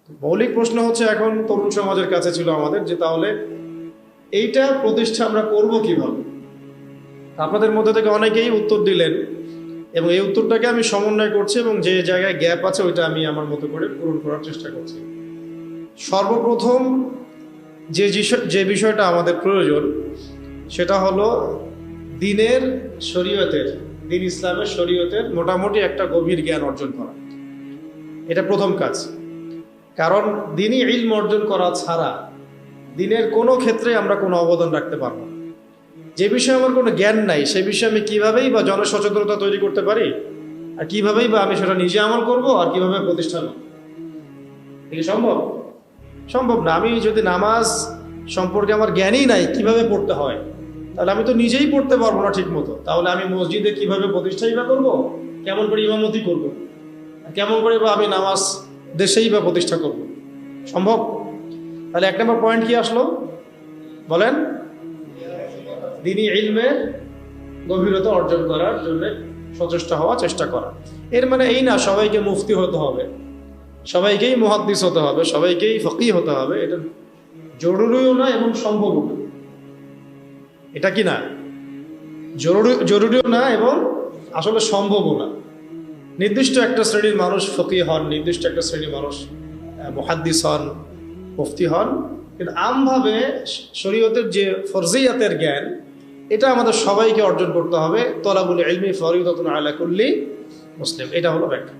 মৌলিক প্রশ্ন হচ্ছে এখন তরুণ সমাজের কাছে ছিল আমাদের যে তাহলে এইটা প্রতিষ্ঠা আমরা করব কিভাবে। আপনাদের মধ্যে থেকে অনেকেই উত্তর দিলেন এবং এই উত্তরটাকে আমি সমন্বয় করছি এবং যে জায়গায় গ্যাপ আছে ওইটা আমি আমার মতো করে পূরণ করার চেষ্টা করছি। সর্বপ্রথম যে বিষয়টা আমাদের প্রয়োজন সেটা হলো দিনের শরীয়তের, দিন ইসলামের শরীয়তের মোটামুটি একটা গভীর জ্ঞান অর্জন করা। এটা প্রথম কাজ। কারণ দিনই ইলম অর্জন করা ছাড়া দিনের কোনো ক্ষেত্রে আমরা কোনো অবদান রাখতে পারবো না। যে বিষয়ে আমার কোনো জ্ঞান নাই সেই বিষয়ে আমি কিভাবেই বা জনসচেতনতা তৈরি করতে পারি, আর কিভাবেই বা আমি সেটা নিজে আমল করব, আর কিভাবে প্রতিষ্ঠান সম্ভব? সম্ভব না। আমি যদি নামাজ সম্পর্কে আমার জ্ঞানই নাই কিভাবে পড়তে হয়, তাহলে আমি তো নিজেই পড়তে পারবো না ঠিক মতো। তাহলে আমি মসজিদে কিভাবে প্রতিষ্ঠাই বা করবো, কেমন করে ইমামতি করবো, কেমন করে বা আমি নামাজ দেশেই বা প্রতিষ্ঠা করব? সম্ভব? তাহলে এক নম্বর পয়েন্ট কি আসলো বলেন? দ্বীনি ইলমের গভীরতা অর্জন করার জন্য সচেষ্ট হওয়া, চেষ্টা করা। এর মানে এই না সবাইকে মুফতি হতে হবে, সবাইকেই মুহাদ্দিস হতে হবে, সবাইকেই ফকিহ হতে হবে। এটা জরুরিও না এবং সম্ভবও না। এটা কি না? জরুরিও না এবং আসলে সম্ভবও না। নির্দিষ্ট একটা শ্রেণীর মানুষ ফকিহ হন, নির্দিষ্ট একটা শ্রেণীর মানুষ মুহাদ্দিস হন, মুফতি হন, কিন্তু আমভাবে শরীয়তের যে ফরজিয়াতের জ্ঞান এটা আমাদের সবাইকে অর্জন করতে হবে। তলাবুল ইলমি ফরিদাতুন আলা কুল্লি মুসলিম, এটা হলো ব্যাখ্যা।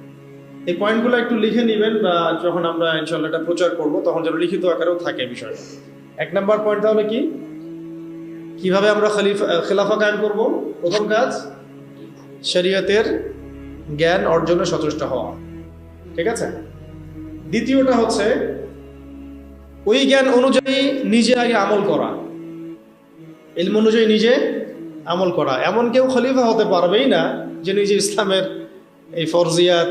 এই পয়েন্টগুলো একটু লিখে নেবেন, বা যখন আমরা ইনশাআল্লাহ এটা প্রচার করব তখন যেন লিখিত আকারেও থাকে বিষয়টা। এক নম্বর পয়েন্ট তাহলে কি, কিভাবে আমরা খেলাফা কায়েম করব? প্রথম কাজ শরীয়তের জ্ঞান অর্জনে সচেষ্ট হওয়া, ঠিক আছে? দ্বিতীয়টা হচ্ছে ওই জ্ঞান অনুযায়ী নিজে আগে আমল করা, ইলম অনুযায়ী নিজে আমল করা। এমন কেউ খলিফা হতে পারবেই না যে নিজে ইসলামের এই ফরজিয়াত,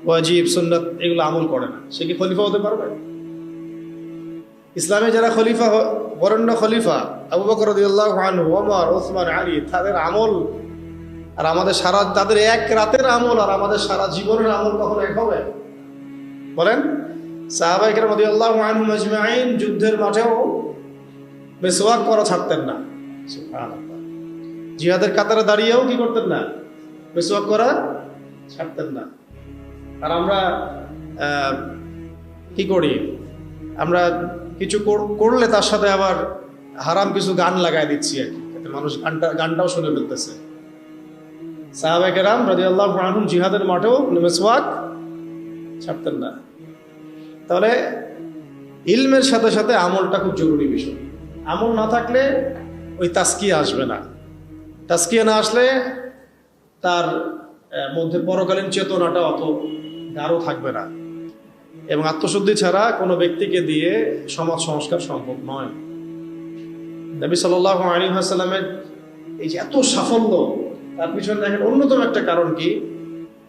ওয়াজিব, সুন্নাত এগুলো আমল করে না। সে কি খলিফা হতে পারবে? ইসলামে যারা খলিফা, বরেণ্য খলিফা আবু বকর রাদিয়াল্লাহু আনহু, ওমর, ওসমান, আলী, তাদের আমল আর আমাদের সারা, তাদের এক রাতের আমল আর আমাদের সারা জীবনের আমল কখনো এক হবে? বলেন। সাহাবায়ে কেরাম রাদিয়াল্লাহু আনহুম আজমাইন যুদ্ধের মাঠেও মিসওয়াক করা ছাড়তেন না। সুবহানাল্লাহ। জিহাদের কাতারে দাঁড়িয়েও কি করতেন না? মিসওয়াক করা ছাড়তেন না। আর আমরা কি করি? আমরা কিছু করলে তার সাথে আবার হারাম কিছু গান লাগাই দিচ্ছি আর কি, যাতে মানুষ গানটাও শুনে ফেলতেছে। সাহাবায়ে কেরাম রাদিয়াল্লাহু আনহুম জিহাদের মাঠেও মিসওয়াক ছাড়তেন না। তাহলে ইলমের সাথে সাথে আমলটা খুব জরুরি বিষয়। আমল না থাকলে ওই তাসকিয়া আসবে না। তাসকিয়া না আসলে তার মধ্যে পরকালীন চেতনাটা অত গাঢ় থাকবে না, এবং আত্মশুদ্ধি ছাড়া কোনো ব্যক্তিকে দিয়ে সমাজ সংস্কার সম্ভব নয়। নবী সাল্লাল্লাহু আলাইহি ওয়াসাল্লামের এই যে এত সাফল্য, তার পিছনে দেখেন অন্যতম একটা কারণ কি,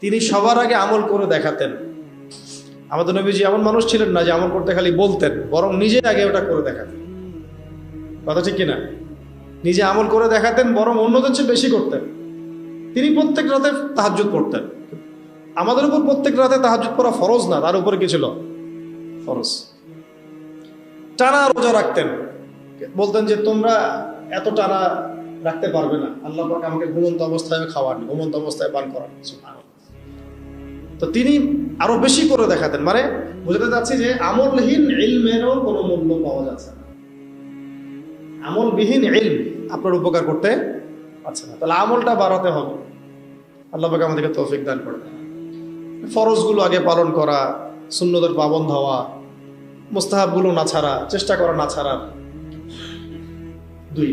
তিনি সবার আগে আমল করে দেখাতেন। আমাদের নবীজি এমন মানুষ ছিলেন না যে আমল করতে খালি বলতেন, বরং নিজে আগে ওটা করে দেখাতেন। কথা ঠিক কিনা? নিজে আমল করে দেখাতেন, বরং অন্যদের চেয়ে বেশি করতেন। তিনি প্রত্যেক রাতে তাহাজ্জুদ পড়তেন। আমাদের উপর প্রত্যেক রাতে তাহাজ্জুদ পড়া ফরজ না, তার উপরে কি ছিল? ফরজ। টানা রোজা রাখতেন, বলতেন যে তোমরা এত টানা রাখতে পারবে না, আল্লাহ পাক আমাকে ঘুমন্ত অবস্থায় খাওয়ান, ঘুমন্ত অবস্থায় পান করান। তো তিনি আরো বেশি করে দেখাতেন। মানে বুঝতে যাচ্ছি যে আমলহীন ইলমেরও কোনো মূল্য পাওয়া যাচ্ছে না। আমলবিহীন ইলম আপনার উপকার করতে পারছে না। তাহলে আমলটা বাড়াতে হবে। আল্লাহ পাক আমাদেরকে তৌফিক দান করেন। ফরজগুলো আগে পালন করা, সুন্নতের পাবন্ধ হওয়া, মুস্তাহাবগুলো না ছাড়া, চেষ্টা করা না ছাড়া।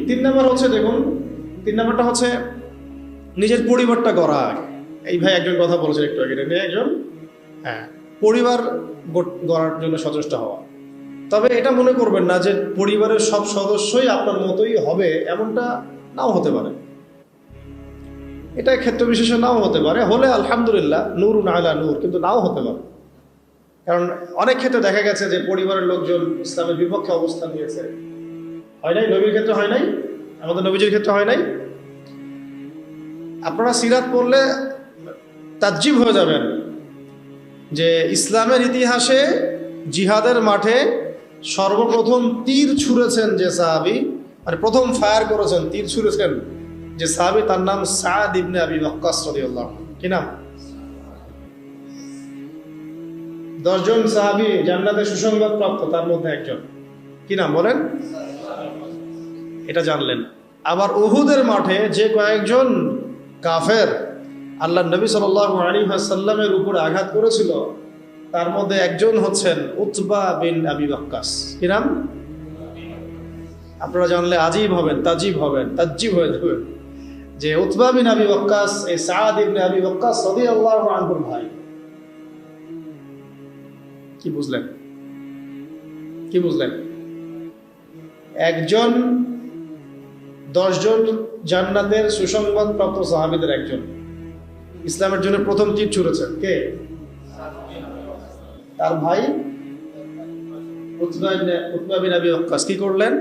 তিন নাম্বার হচ্ছে, দেখুন, তিন নাম্বারটা হচ্ছে নিজের পরিবারটা গড়া। এই ভাই একজন কথা বলেছেন একটু আগে, একজন পরিবার গড়ার জন্য সচেষ্ট হওয়া। তবে এটা মনে করবেন না যে পরিবারের সব সদস্যই আপনার মতোই হবে, এমনটা নাও হতে পারে। এটা ক্ষেত্র বিশেষে নাও হতে পারে, হলে আলহামদুলিল্লাহ, নূরুন আলা নূর, কিন্তু নাও হতে পারে। কারণ অনেক ক্ষেত্রে দেখা গেছে যে পরিবারের লোকজন ইসলামের বিপক্ষে অবস্থান নিয়েছে। হয় নাই? নবীর ক্ষেত্রে হয় নাই? আমাদের নবীজির ক্ষেত্রে হয় নাই? আপনারা সিরাত পড়লে তাজ্জিব হয়ে যাবেন যে ইসলামের ইতিহাসে জিহাদের মাঠে সর্বপ্রথম তীর ছুঁড়েছেন যে সাহাবী, মানে প্রথম ফায়ার করেছেন, তীর ছুঁড়েছেন যে সাহাবী, তার নাম সাদ ইবনে আবি ওয়াক্কাস রাদিয়াল্লাহু আনহু। কি নাম? 10 জন সাহাবী জান্নাতের সুসংবাদ প্রাপ্ত, তার মধ্যে একজন। কি নাম বলেন? এটা জানলেন। আবার উহুদের মাঠে যে কয়েকজন কাফের আল্লাহ নবী সাল্লাল্লাহু আলাইহি ওয়াসাল্লামের উপর আঘাত করেছিল, তার মধ্যে একজন হচ্ছেন উতবা বিন আবি ওয়াক্কাস। কি নাম? আপনারা জানলে আজীব হবেন, তাজিব হবেন, তাজ্জিব হয়ে যাবেন যে উতবা বিন আবি ওয়াক্কাস এই সাদ ইবনে আবি ওয়াক্কাস রাদিয়াল্লাহু আনহুর ভাই। কি বুঝলেন? কি বুঝলেন? একজন 10 জন জান্নাতের সুসংবাদ প্রাপ্ত সাহাবীদের একজন, ইসলামের জন্য প্রথম তীর ছুঁড়েছেন কে? তার ভাই উতবা বিন আবি ওয়াক্কাস। কি করলেন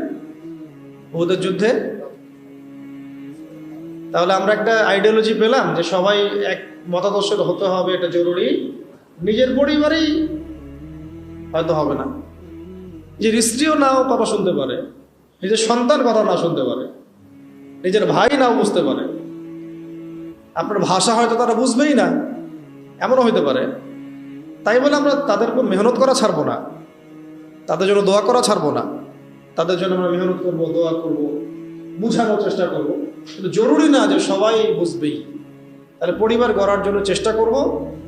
উহুদের যুদ্ধে? তাহলে আমরা একটা আইডিওলজি পেলাম যে সবাই এক মতাদর্শের হতে হবে, এটা জরুরি। নিজের পরিবারেই হয়তো হবে না, নিজের স্ত্রীও নাও কথা শুনতে পারে, নিজের সন্তান কথা না শুনতে পারে, নিজের ভাই নাও বুঝতে পারে, আপনার ভাষা হয়তো তারা বুঝবেই না, এমনও হইতে পারে। তাই বলে আমরা তাদের উপর মেহনত করা ছাড়বো না, তাদের জন্য দোয়া করা ছাড়বো না। তাদের জন্য আমরা মেহনত করব, দোয়া করব, বুঝানোর চেষ্টা করব, কিন্তু জরুরি না যে সবাই বুঝবেই। তাহলে পরিবার গড়ার জন্য চেষ্টা করব,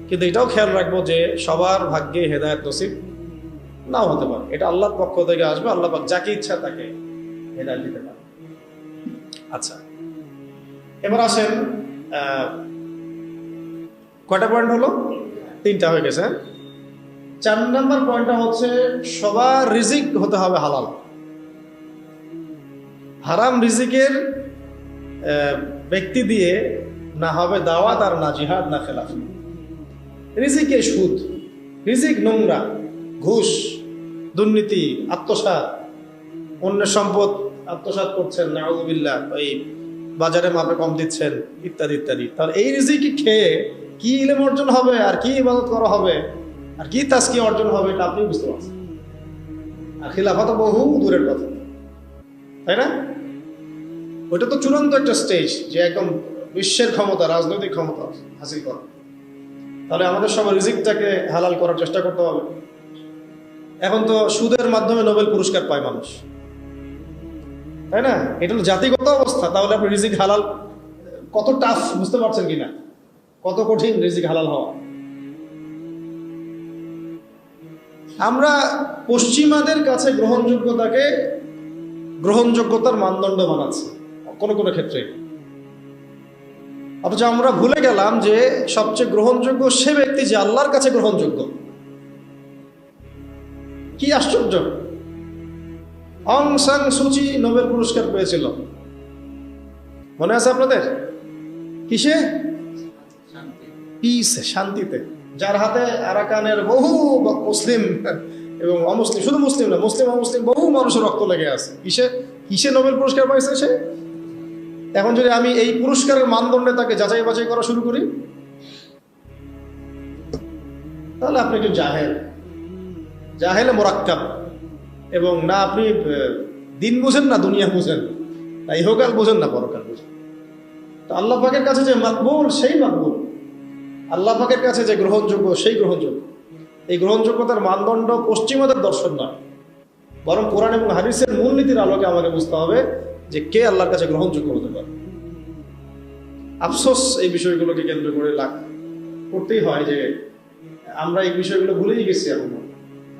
কিন্তু এটাও খেয়াল রাখবো যে সবার ভাগ্যে হেদায়েত নসিব নাও হতে পারে। এটা আল্লাহর পক্ষ থেকে আসবে, আল্লাহ পাক যাকে ইচ্ছা তাকে হেদায়েত দিতে পারে। আচ্ছা, এবার আসেন, কয়টা পয়েন্ট হলো? 3টা হয়ে গেছে। 4 নম্বর পয়েন্টটা হচ্ছে সবার রিজিক হতে হবে হালাল। হারাম রিজিকের ব্যক্তি দিয়ে না হবে দাওয়াত, আর না জিহাদ, না খেলাফ। রিজিকে সুদ, রিজিক নোংরা, ঘুষ, দুর্নীতি, আত্মসাৎ, অন্যের সম্পদ আত্মসাৎ করছেন, নাউযুবিল্লাহ, এই বাজারে মাপে কম দিচ্ছেন, ইত্যাদি ইত্যাদি। তাহলে এই রিজিক খেয়ে কি ইলম অর্জন হবে, আর কি ইবাদত করা হবে, আর কি তাজকিয়া অর্জন হবে, এটা আপনি বুঝতে পারছেন। আর খিলাফত বহু দূরের কথা, তাই না? ওইটা তো চূড়ান্ত একটা স্টেজ, যে একদম বিশ্বের ক্ষমতা, রাজনৈতিক ক্ষমতা হাসিল করা। তাহলে আমাদের সবার রিজিকটাকে হালাল করার চেষ্টা করতে হবে। এখন তো সুদের মাধ্যমে নোবেল পুরস্কার পায় মানুষ, তাই না? এটা হলো জাতিগত অবস্থা। তাহলে আপনি রিজিক হালাল কত টাফ বুঝতে পারছেন কিনা, কত কঠিন রিজিক হালাল হওয়া। আমরা পশ্চিমাদের কাছে গ্রহণযোগ্যতার মানদণ্ড বানাচ্ছি কোনো কোনো ক্ষেত্রে, অথচ আমরা ভুলে গেলাম যে সবচেয়ে গ্রহণযোগ্য সে ব্যক্তি যে আল্লাহর কাছে গ্রহণযোগ্য। কি আশ্চর্য! অং সান সুচি নোবেল পুরস্কার পেয়েছিল, মনে আছে আপনাদের? কিসে? পিস, শান্তিতে। যার হাতে আরাকানের বহু মুসলিম এবং অমুসলিম, শুধু মুসলিম না, মুসলিম অমুসলিম বহু মানুষের রক্ত লেগে আছে। কিসে নোবেল পুরস্কার পাইছে সে? এখন যদি আমি এই পুরস্কারের মানদণ্ডে তাকে যাচাই বাছাই করা শুরু করি, তাহলে আপনি একটু জাহেলে মোরাক্কাব, এবং না আপনি দিন বুঝেন, না দুনিয়া বুঝেন, না ইহকাল বুঝেন, না পরকাল বুঝেন। তো আল্লাহ পাকের কাছে যে মাকবুল সেই মাকবুল, আল্লাহ পাকের কাছে যে গ্রহণযোগ্য সেই গ্রহণযোগ্য। এই গ্রহণযোগ্যতার মানদণ্ড পশ্চিমাদের দর্শন নয়, বরং কোরআন এবং হাদিসের মূলনীতির আলোকে আমাকে বুঝতে হবে যে কে আল্লাহর কাছে গ্রহণযোগ্য হতে পারে। আফসোস এই বিষয়গুলোকে কেন্দ্র করে করতেই হয় যে আমরা এই বিষয়গুলো ভুলেই গেছি। এখন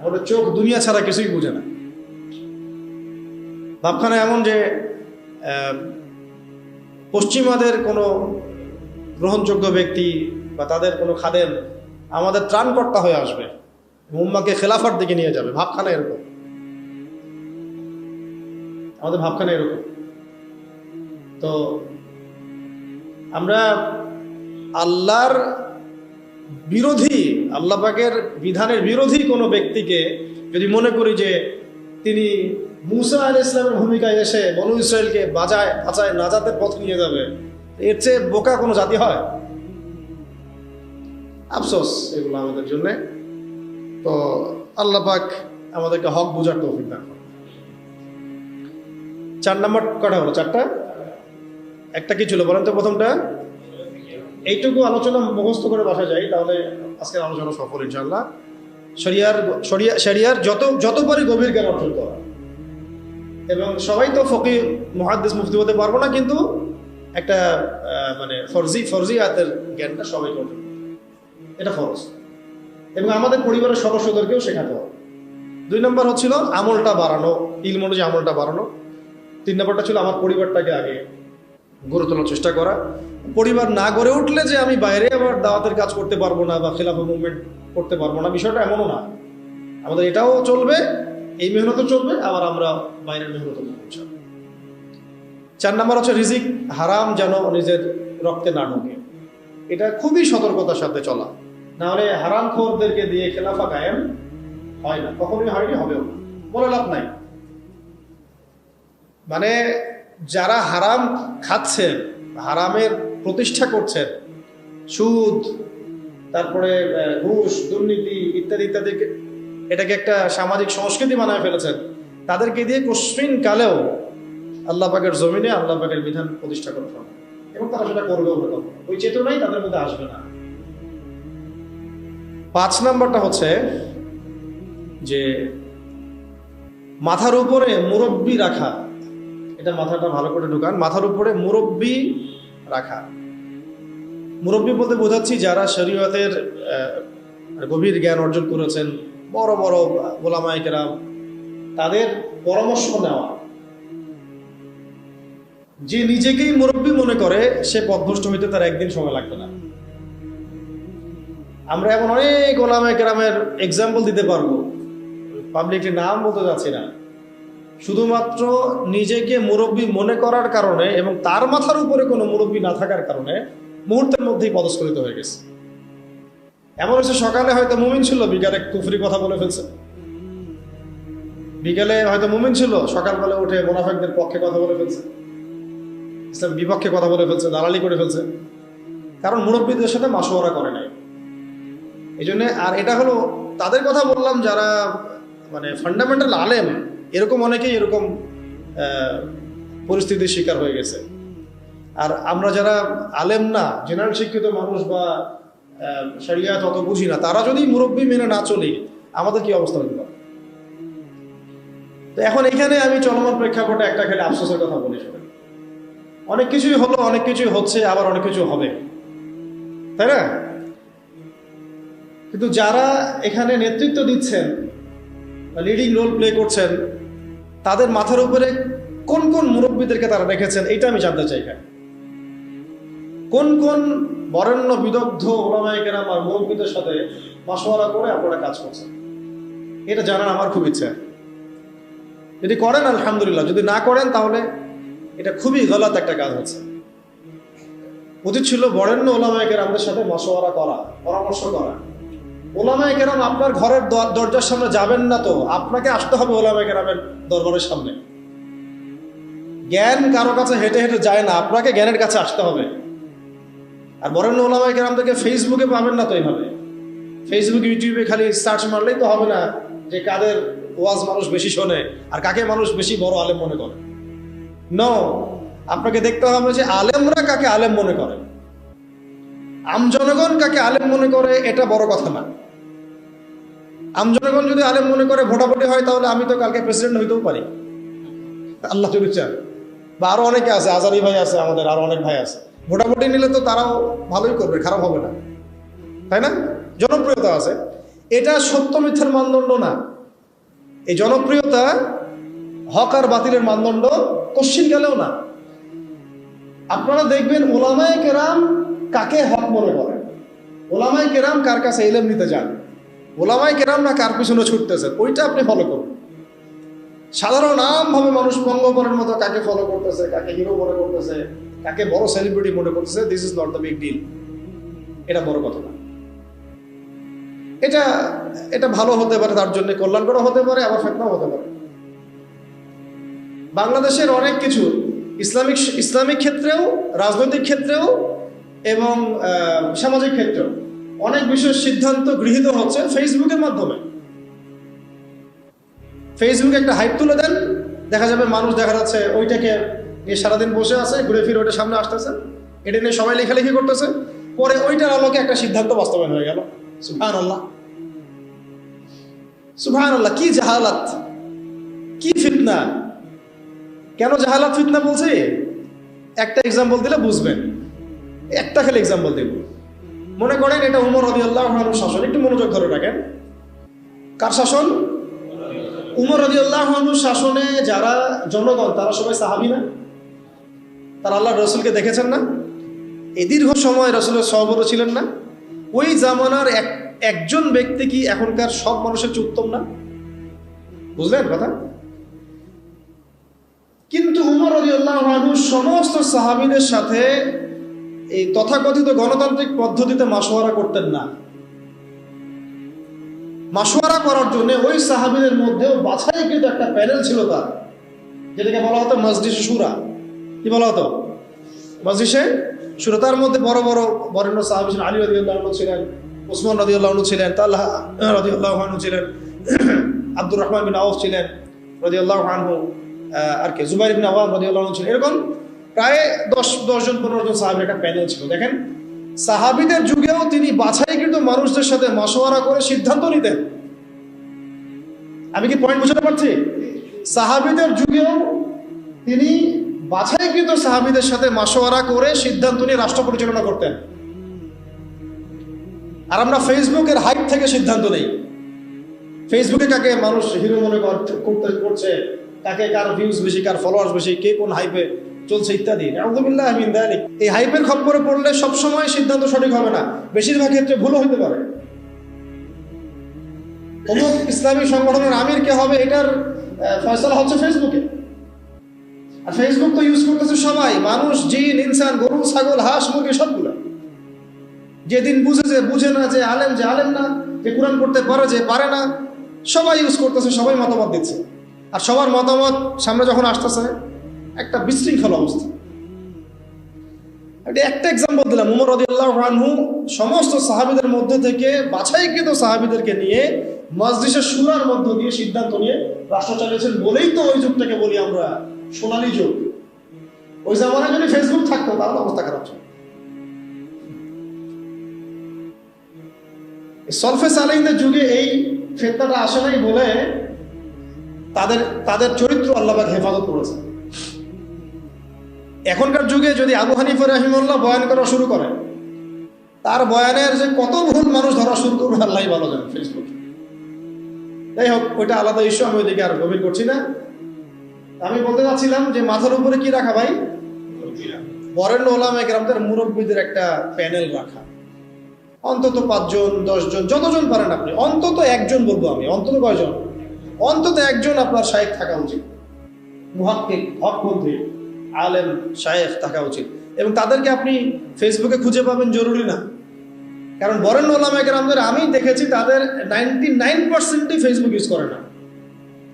আমাদের চোখ দুনিয়া ছাড়া কিছুই বুঝে না। ভাবখানা এমন যে পশ্চিমাদের কোনো গ্রহণযোগ্য ব্যক্তি বা তাদের কোনো খাদেম আমাদের ত্রাণকর্তা হয়ে আসবে, উম্মাকে খেলাফার দিকে নিয়ে যাবে। ভাবখানা এরকম, আমাদের ভাবখানা এরকম। তো আমরা আল্লাহর বিরোধী, আল্লাহ পাকের বিধানের বিরোধী কোনো ব্যক্তিকে যদি মনে করি যে তিনি মুসা আলাইহিস সালামের ভূমিকায় এসে বনু ইসরায়েলকে বাঁচায় নাজাতের পথ নিয়ে যাবে, এর চেয়ে বোকা কোনো জাতি হয়? আফসোস এগুলো আমাদের জন্য। তো আল্লাহ পাক আমাদেরকে হক বোঝার তৌফিক দান করেন। 4 নম্বর কটা হলো? 4টা। একটা কি ছিল বলেন তো? প্রথমটা এইটুকু আলোচনা মুখস্থ করে বসা যায়, তাহলে আজকের আলোচনা সফল ইনশাআল্লাহ। শরিয়ার যত পারি গভীর জ্ঞান অর্জন করা, এবং সবাই তো ফকিহ মুহাদ্দিস মুফতি হতে পারবো না, কিন্তু একটা মানে ফরজি আয়াতের জ্ঞানটা সবাই অর্জন করতে, এটা ফরজ, এবং আমাদের পরিবারের সদস্যদেরকেও শেখাতে হবে। 2 নম্বর হচ্ছিল আমলটা বাড়ানো, ইলম অনুযায়ী আমলটা বাড়ানো। 3 নম্বরটা ছিল আমার পরিবারটাকে আগে গড়ে তোলার চেষ্টা করা। পরিবার না গড়ে উঠলে যে আমি বাইরে আবার দাওয়াতের কাজ করতে পারবো না বা খেলাফা মুভমেন্ট করতে পারবো না, বিষয়টা এমনও না। আমাদের এটাও চলবে, এই মেহনতও চলবে, আবার আমরা বাইরের মেহনতও করব। 4 নম্বর হচ্ছে রিজিক হারাম যেন নিজের রক্তে না ঢোকে, এটা খুবই সতর্কতার সাথে চলা, না হলে হারামখোরদেরকে দিয়ে খেলাফা কায়েম হয় না, কখনোই হয়নি, হবেও না, বলে লাভ নাই। মানে যারা হারাম খাচ্ছেন, হারামের প্রতিষ্ঠা করছেন, সুদ, তারপরে ঘুষ, দুর্নীতি ইত্যাদি ইত্যাদি, এটাকে একটা সামাজিক সংস্কৃতি বানায় ফেলেছেন, তাদেরকে দিয়ে কশ্মিন কালেও আল্লাহ পাকের জমিনে আল্লাহ পাকের বিধান প্রতিষ্ঠা করা সম্ভব, এবং তারা সেটা করবেও না, ওই চেতনাই তাদের মধ্যে আসবে না। 5 নম্বরটা হচ্ছে যে মাথার উপরে মুরব্বি রাখা, এটা মাথাটা ভালো করে ঢুকান, মাথার উপরে মুরব্বি রাখা। মুরব্বি বলতে বোঝাচ্ছি যারা শরীয়তের গভীর জ্ঞান অর্জন করেছেন, বড় বড় ওলামায়ে কেরাম, তাদের পরামর্শ নেওয়া। যে নিজেকেই মুরব্বি মনে করে সে পথভ্রষ্ট হইতে তার একদিন সময় লাগবে না। আমরা এমন অনেক ওলামায়ে কেরামের এক্সাম্পল দিতে পারবো, পাবলিকলি নাম বলতে যাচ্ছি না, শুধুমাত্র নিজেকে মুরব্বি মনে করার কারণে এবং তার মাথার উপরে কোনো মুরব্বি না থাকার কারণে মুহূর্তের মধ্যেই পদস্খলিত হয়ে গেছে। এমন হচ্ছে সকালে হয়তো মুমিন ছিল, বিকালে কুফরি কথা বলে ফেলছে, বিকালে হয়তো মুমিন ছিল, সকালবেলা উঠে মুনাফিকদের পক্ষে কথা বলে ফেলছে, ইসলাম বিপক্ষে কথা বলে ফেলছে, দালালি করে ফেলছে, কারণ মুরব্বীদের সাথে মাশওয়ারা করে নাই। এই জন্য, আর এটা হলো তাদের কথা বললাম যারা মানে ফান্ডামেন্টাল আলেম, এরকম অনেকেই এরকম পরিস্থিতির শিকার হয়ে গেছে। আর আমরা যারা আলেম না, জেনারেল শিক্ষিত মানুষ বা শরিয়াত অত বুঝি না, তারা যদি মুরব্বি মেনে না চলি, আমাদের কি অবস্থা হতে পারে? তো এখন এখানে আমি চলমান প্রেক্ষাপটে একটা খেলে আফসোসের কথা বলি, শোনেন, অনেক কিছুই হলো, অনেক কিছুই হচ্ছে, আবার অনেক কিছু হবে, তাই না? কিন্তু যারা এখানে নেতৃত্ব দিচ্ছেন, লিডিং রোল প্লে করছেন, তাদের মাথার উপরে কোন কোন মুরব্বীদেরকে তারা রেখেছেন, এটা আমি জানতে চাই। কোন কোন বরেণ্য বিদগ্ধ ওলামায়ে কেরাম আর মুরব্বীদের সাথে মাশওয়ারা করে আপনারা কাজ করছেন, এটা জানার আমার খুব ইচ্ছা। যদি করেন আলহামদুলিল্লাহ, যদি না করেন তাহলে এটা খুবই গলত একটা কাজ হচ্ছে। উচিত ছিল বরেণ্য ওলামায়ে কেরামদের সাথে মাশওয়ারা করা, পরামর্শ করা। ওলামায়ে কেরাম আপনার ঘরের দরজার সামনে যাবেন না, তো আপনাকে আসতে হবে ওলামায়ে কেরামের দরবারের সামনে। জ্ঞান কারো কাছে হেঁটে হেঁটে যায় না, আপনাকে জ্ঞানের কাছে আসতে হবে। আর বরেণ্য ওলামায়ে কেরামদেরকে ফেসবুকে পাবেন না তো এইভাবে। ফেসবুক ইউটিউবে খালি সার্চ মারলেই তো হবে না যে কাদের ওয়াজ মানুষ বেশি শোনে আর কাকে মানুষ বেশি বড় আলেম মনে করে। নো, আপনাকে দেখতে হবে যে আলেমরা কাকে আলেম মনে করে, আমজনগণ কাকে আলেম মনে করে, এটা বড় কথা না। আমজনগণ যদি আলেম মনে করে ভোটাভুটি হয়, তাহলে আমি তো কালকে প্রেসিডেন্ট হইতেও পারি, আল্লাহ যদি চান। বা আরো অনেকে আছে, আজারি ভাই আছে, আমাদের আরো অনেক ভাই আছে, ভোটাভুটি নিলে তো তারাও ভালোই করবে, খারাপ হবে না, তাই না? জনপ্রিয়তা আছে, এটা সত্য মিথ্যার মানদণ্ড না। এই জনপ্রিয়তা হক আর বাতিলের মানদণ্ড কশ্চিন গেলেও না। আপনারা দেখবেন ওলামায়ে কেরাম কাকে হক মনে করেন, ওলামায়ে কেরাম কার কাছে ইলম নিতে যান, ওলামায়ে কেরাম না কার পিছনে ছুটতেছেন, ওইটা আপনি ফলো করুন। সাধারণ আমভাবে মানুষ পঙ্গপালের মতো কাকে ফলো করতেছে, কাকে হিরো মনে করতেছে, কাকে বড় সেলিব্রিটি মনে করতেছে, this is not the big deal. এটা বড় কথা না। এটা ভালো হতে পারে, তার জন্য কল্যাণকর হতে পারে, আবার ফিতনাও হতে পারে। বাংলাদেশের অনেক কিছু ইসলামিক ক্ষেত্রেও, রাজনৈতিক ক্ষেত্রেও এবং সামাজিক ক্ষেত্রেও অনেক বিষয়ের সিদ্ধান্ত গৃহীত হচ্ছে ফেসবুকের মাধ্যমে। ফেসবুকে একটা হাইপ তুলে দেন, দেখা যাবে মানুষ দেখা যাচ্ছে ওইটাকে নিয়ে সারাদিন বসে আছে, ঘুরে ফিরে ওইটা সামনে আসতেছে, এটা নিয়ে সবাই লেখালেখি করতেছে, পরে ওইটার আলোকে একটা সিদ্ধান্ত বাস্তবায়ন হয়ে গেল। সুবহানাল্লাহ, সুবহানাল্লাহ, কি জাহালাত, কি ফিতনা। কেন জাহালাত ফিতনা বলছি? একটা এক্সাম্পল দিলে বুঝবেন, একটা খালি এক্সাম্পল দেব। মনে করেন এটা উমর রাদিয়াল্লাহু আনহুর শাসন, একটু মনোযোগ ধরে রাখেন। কার শাসন? উমর রাদিয়াল্লাহু আনহুর শাসনে যারা জনগণ তারা সবাই সাহাবী না? তারা আল্লাহর রাসূলকে দেখেছেন না? এই দীর্ঘ সময় রাসূলের সহবত ছিলেন না? ওই জামানার একজন ব্যক্তি কি এখনকার সব মানুষের চেয়ে উত্তম না? বুঝলেন কথা? কিন্তু উমর রাদিয়াল্লাহু আনহু সমস্ত সাহাবীদের সাথে এই তথাকথিত গণতান্ত্রিক পদ্ধতিতে মাশওয়ারা করতেন না। মাশওয়ারা করার জন্য ওই সাহাবীদের মধ্যেও বাছাইকৃত একটা প্যানেল ছিল তার, যেটাকে বলা হতো মজলিসে শুরা। কি বলা হতো? মজলিসে শুরা। তার মধ্যে বড় বড় বরেণ্য সাহাবী ছিলেন, আলী রাদিয়াল্লাহু আনহু ছিলেন, ওসমান রাদিয়াল্লাহু আনহু ছিলেন, তালহা রাদিয়াল্লাহু আনহু ছিলেন, আব্দুর রহমান বিন আউফ ছিলেন রাদিয়াল্লাহু আনহু, আর কে জুবাইর ইবনে আওয়াম রাদিয়াল্লাহু আনহু ছিলেন। এরকম প্রায় 10 জন 15 জন সাহাবীর একটা প্যানেল ছিল। দেখেন, সাহাবীদের যুগেও তিনি বাছাইকৃত মানুষদের সাথে মাশওয়ারা করে সিদ্ধান্ত নিতেন। আমি কি পয়েন্ট বুঝতে পারছি? সাহাবীদের যুগেও তিনি বাছাইকৃত সাহাবীদের সাথে মাশওয়ারা করে সিদ্ধান্ত নিয়ে রাষ্ট্র পরিচালনা করতেন। আর আমরা ফেসবুকের হাইপ থেকে সিদ্ধান্ত নেই। ফেসবুকে কাকে মানুষ হিরো মনে করছে, কাকে কার ভিউজ বেশি, কার ফলোয়ার্স বেশি, কে কোন হাইপে চলছে ইত্যাদি। আউযুবিল্লাহি মিন যালিক। এই হাইপের খপ্পরে পড়লে সব সময় সিদ্ধান্ত সঠিক হবে না, বেশিরভাগ ক্ষেত্রে ভুলও হতে পারে। অমুক ইসলামী সংগঠনের আমির কে হবে এটার ফয়সালা হচ্ছে ফেসবুকে। আর ফেসবুক তো ইউজ করতেছে সবাই, মানুষ, জিন, ইনসান, গরু, ছাগল, হাঁস, মুরগি সবগুলো। যেদিন বুঝে না যে আলেম না, যে কোরআন পড়তে পারে, যে পারে না, সবাই ইউজ করতেছে, সবাই মতামত দিচ্ছে। আর সবার মতামত সামনে যখন আসতেছে একটা বিশৃঙ্খল অবস্থা। একটা এক্সাম্পল দিলাম। উমর রাদিয়াল্লাহু আনহু সমস্ত সাহাবীদের মধ্যে থেকে বাছাইকৃত সাহাবীদেরকে নিয়ে মজলিসে শুরার মধ্য দিয়ে সিদ্ধান্ত নিয়ে রাষ্ট্র চালিয়েছেন বলেই তো ওই যুগটাকে বলি আমরা সোনালী যুগ। ওই জামানায় যদি ফেসবুক থাকতো তাহলে অবস্থা খারাপ ছিল। সলফে সালেহিনদের যুগে এই ফিতনাটা আসে নাই বলে তাদের চরিত্র আল্লাহ পাক হেফাজত করেছে। এখনকার যুগে যদি আবু হানিফা রাহিমাহুল্লাহ বয়ান করা শুরু করে, তার বয়ানের যে কত ভুল মানুষ ধরা শুরু করবে আল্লাহই ভালো জানে ফেসবুকে। যাই হোক, ওইটা আলাদা ইস্যু, আমি ওইদিকে আর গভীর করছি না। আমি বলতে চাচ্ছিলাম যে মাথার উপরে কি রাখা ভাই? বরেণ্য ওলামায়ে কেরামদের মুরব্বীদের একটা প্যানেল রাখা, অন্তত 5 জন 10 জন, যতজন পারেন আপনি, অন্তত একজন বলবো আমি, অন্তত কয়জন? অন্তত একজন আপনার শায়েখ থাকা উচিত, মুহাক্কিক, হকপন্থী, আলেম, শায়েখ থাকা উচিত। এবং তাদেরকে আপনি ফেসবুকে খুঁজে পাবেন জরুরি না, কারণ বরেণ্য ওলামায়ে কেরামদের আমি দেখেছি তাদের 99%ই ফেসবুক ইউজ করে না।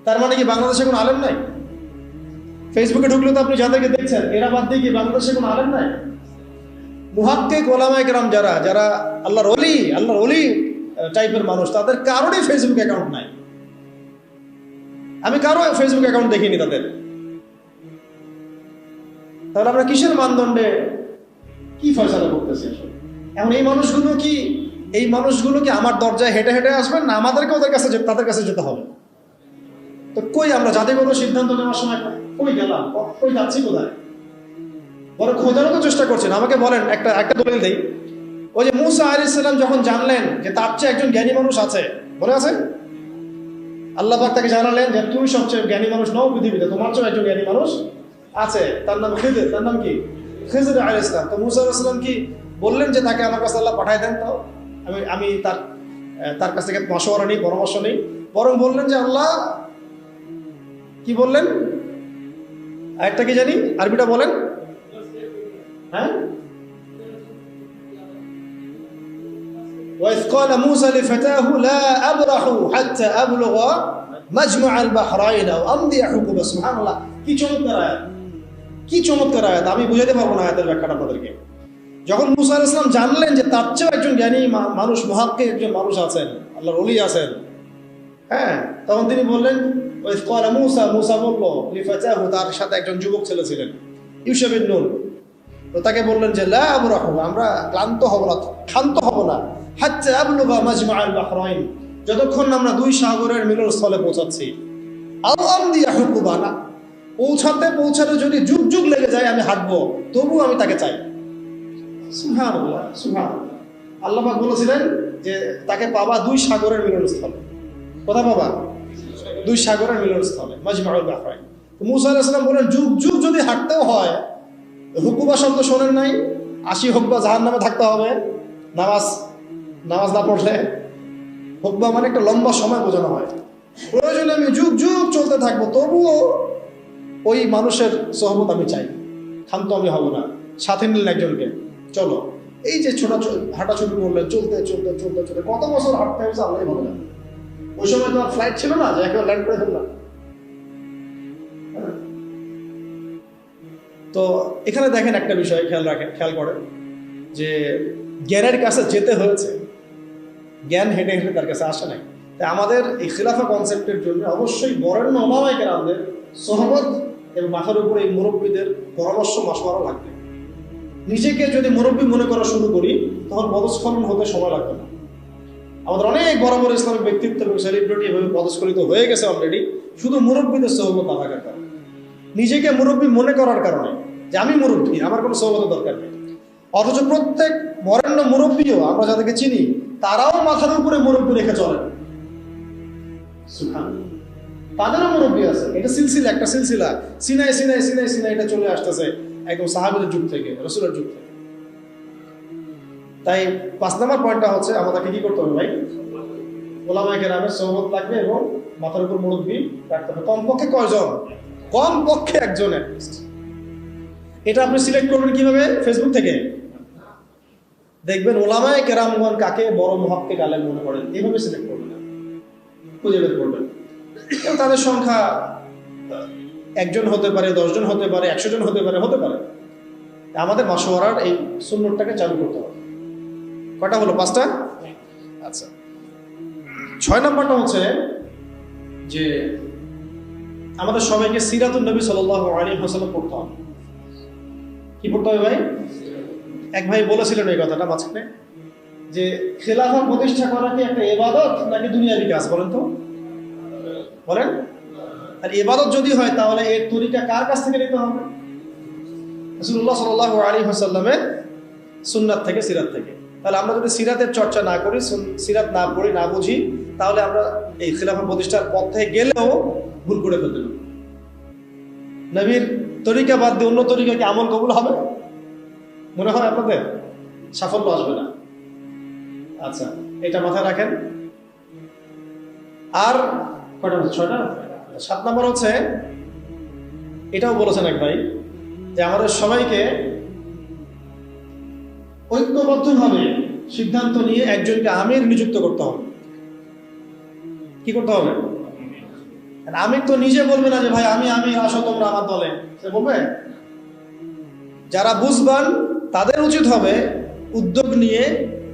তার মানে কি বাংলাদেশে কোনো আলেম নাই? ফেসবুকে ঢুকলে তো আপনি যাদেরকে দেখছেন এরা বাদ দিয়ে কি বাংলাদেশে কোনো আলেম নাই? মুহাক্কিক ওলামায়ে কেরাম যারা আল্লাহর ওলি টাইপের মানুষ, তাদের কারোরই ফেসবুক অ্যাকাউন্ট নাই। আমি কারো ফেসবুক অ্যাকাউন্ট দেখিনি তাদের। তাহলে আমরা কিসের মানদণ্ডে কি ফয়সালা করতেছি আসলে? এখন এই মানুষগুলো কি আমার দরজায় হেঁটে হেঁটে আসবেন, না আমাদেরকে তাদের কাছে যেতে হবে? তো কই আমরা জাতিগত সিদ্ধান্ত নেওয়ার সময় কই গেলাম, কই যাচ্ছি, কোথায়? বড় খোঁজারও তো চেষ্টা করছেন। আমাকে বলেন, একটা দলিল দেই। ওই যে মুসা আলাইহিস সালাম যখন জানলেন যে তার চেয়ে একজন জ্ঞানী মানুষ আছে, মনে আছে? আল্লাহ পাক তাকে জানালেন যে তুমি সবচেয়ে জ্ঞানী মানুষ নও পৃথিবীতে, তোমার চেয়ে একজন জ্ঞানী মানুষ আছে, তার নাম খিজির। তার নাম কি? খিজির আলাইহিস সালাম। তো মুসা আলাইহিস সালাম কি বললেন যে তাকে আমার কাছে আল্লাহ পাঠায় দেন, তাও আমি তার কাছ থেকে মাশওয়ারা নেই, পরামর্শ নেই, বরং বললেন যে আল্লাহ কি বললেন? আরেকটা কি জানি, আরবিটা বলেন। হ্যাঁ, وإذ قال موسى لفتاه لا أبرح حتى أبلغ مجمع البحرين أو أمضي حقبا। সুবহানাল্লাহ, কি চমৎকার আয়াত, কি চমৎকার আয়াত! আমি বুঝাতে পারবো না আয়াতের ব্যাখ্যাটা আপনাদেরকে। যখন মুসা আলাইহিস সালাম জানলেন যে তার চেয়েও একজন জ্ঞানী মানুষ, মুহাক্কিক একজন মানুষ আছেন, আল্লাহর ওলি আছেন, হ্যাঁ, তখন তিনি বললেন ওয়াইদ ক্বালা মূসা, মূসা বলল লিফাতাহু, তার সাথে একজন যুবক ছেলে ছিলেন, ইউশা বিন নুন। তো তাকে বললেন যে লা আবরাহু, আমরা ক্লান্ত হব না, ক্ষান্ত হব না, হাত্তা আবলুগা মাজমাআল বাহরাইন, যতক্ষণ আমরা দুই সাগরের মিলনস্থলে পৌঁছাচ্ছি। আও আমদিয়া হুকুবানা, পৌঁছাতে যদি যুগ যুগ লেগে যায় আমি হাঁটবো, তবু আমি তাকে চাই। সুবহানাল্লাহ, সুবহানাল্লাহ। আল্লাহ পাক বলেছিলেন যে তাকে পাবা দুই সাগরের মিলনস্থলে। কোথায় পাবা? দুই সাগরের মিলনস্থলে, মাজমাউল বাহরাইন। মুসা আলাইহিস সালাম বলেন যুগ যুগ যদি হাঁটতেও হয়, হুকুবা শব্দ শোনেন নাই? 80 হুকবা জাহান্নামে থাকতে হবে নামাজ না পড়লে। হুকবা মানে একটা লম্বা সময় বোঝানো হয়। প্রয়োজনে আমি যুগ যুগ চলতে থাকবো, তবুও ওই মানুষের সোহবত আমি চাই, ক্ষান্ত আমি হব না। সাথে নিলেন একজনকে, চলো। এই যে হাঁটা শুরু করলেন, চলতে চলতে চলতে চলতে কত বছর হাঁটতে হয়েছে আল্লাহ ভালো না। ওই সময় তো আর ফ্লাইট ছিল না যে একেবারে ল্যান্ড করে ফেললাম। তো এখানে দেখেন একটা বিষয় খেয়াল করেন যে জ্ঞানের কাছে যেতে হয়েছে, জ্ঞান হেঁটে হেঁটে তার কাছে আসে নাই। তাই আমাদের এই খিলাফা কনসেপ্টের জন্য অবশ্যই বরেণ্য ওলামায়ে কেরামদের সোহবত এবং মাথার উপরে এই মুরব্বীদের পরামর্শ মাসওয়ারা লাগবে। নিজেকে যদি মুরব্বী মনে করা শুরু করি, তখন পদস্খলন হতে সময় লাগবে না। আমাদের অনেক বড় বড় ইসলামিক ব্যক্তিত্ব এবং সেলিব্রিটি এভাবে পদস্খলিত হয়ে গেছে অলরেডি, শুধু মুরব্বীদের সোহবত না থাকার কারণে। নিজেকে মুরব্বী মনে করার কারণে যে আমি মুরব্বী, আমার কোনো সোহবতের দরকার নেই। অথচ প্রত্যেক বরেণ্য মুরব্বীও আমরা যাদেরকে চিনি, তারাও মাথার উপরে মুরব্বী রেখে চলেন। সুবহানাল্লাহ, তাদেরও মুরব্বী আছে। এটা সিলসিলা, একটা সিলসিলা, সিনাই সিনাই সিনাই সিনাই, এটা চলে আসতেছে একদম সাহাবীদের যুগ থেকে, রাসূলের যুগ থেকে। তাই 5 নম্বর পয়েন্টটা হচ্ছে আমাদেরকে কি করতে হবে ভাই? ওলামায়ে কেরামের সোহবত লাগবে এবং মাথার উপর মুরব্বী রাখতে হবে। কমপক্ষে কয়জন? কমপক্ষে একজনের। এটা আপনি সিলেক্ট করবেন কিভাবে? ফেসবুক থেকে দেখবেন ওলামায়ে কেরামগণ কাকে বড় মুহাক্কিক আলেম মনে করেন, এইভাবে সিলেক্ট করবেন, খুঁজে বের করবেন। এবং তাদের সংখ্যা 1 জন হতে পারে, 10 জন হতে পারে, 100 জন হতে পারে। আমাদের মাশওয়ারার এই সুন্নতটাকে চালু করতে হবে। কয়টা হলো? 5টা। আচ্ছা, 6 নম্বরটা হচ্ছে যে আমাদের সবাইকে সিরাতুন নবী সাল্লাল্লাহু আলাইহি ওয়াসাল্লাম পড়তে হবে। কি পড়তে হবে ভাই? এক ভাই বলেছিলেন এই কথাটা মাঝখানে, যে খেলাফা প্রতিষ্ঠা করা কি একটা ইবাদত নাকি দুনিয়াবি কাজ? বলেন তো, বলেন। আর ইবাদত যদি হয়, তাহলে এর তরিকা কার কাছ থেকে নিতে হবে? রাসূলুল্লাহ সাল্লাল্লাহু আলাইহি ওয়াসাল্লামের সুন্নাত থেকে, সিরাত থেকে। তাহলে আমরা যদি সিরাতের চর্চা না করি, সিরাত না পড়ি, না বুঝি, তাহলে আমরা এই খেলাফা প্রতিষ্ঠার পথে গেলেও ভুল করে ফেলতে পারি। নবীর তরিকা বাদ দিয়ে অন্য তরিকা কি আমল কবুল হবে? মনে হয় আপনাদের সাফল্য আসবে না। আচ্ছা, এটা মাথায় রাখেন। আর কয়টা? 6টা। 7 নম্বর হচ্ছে, এটাও বলেছেন এক ভাই, যে আমাদের সবাইকে ঐক্যবদ্ধভাবে সিদ্ধান্ত নিয়ে একজনকে আমির নিযুক্ত করতে হবে। কি করতে হবে? আমির তো নিজে বলবে না যে ভাই আমি আসো তোমরা আমার দলে, সে বলবে? যারা বুঝবান তাদের উচিত হবে উদ্যোগ নিয়ে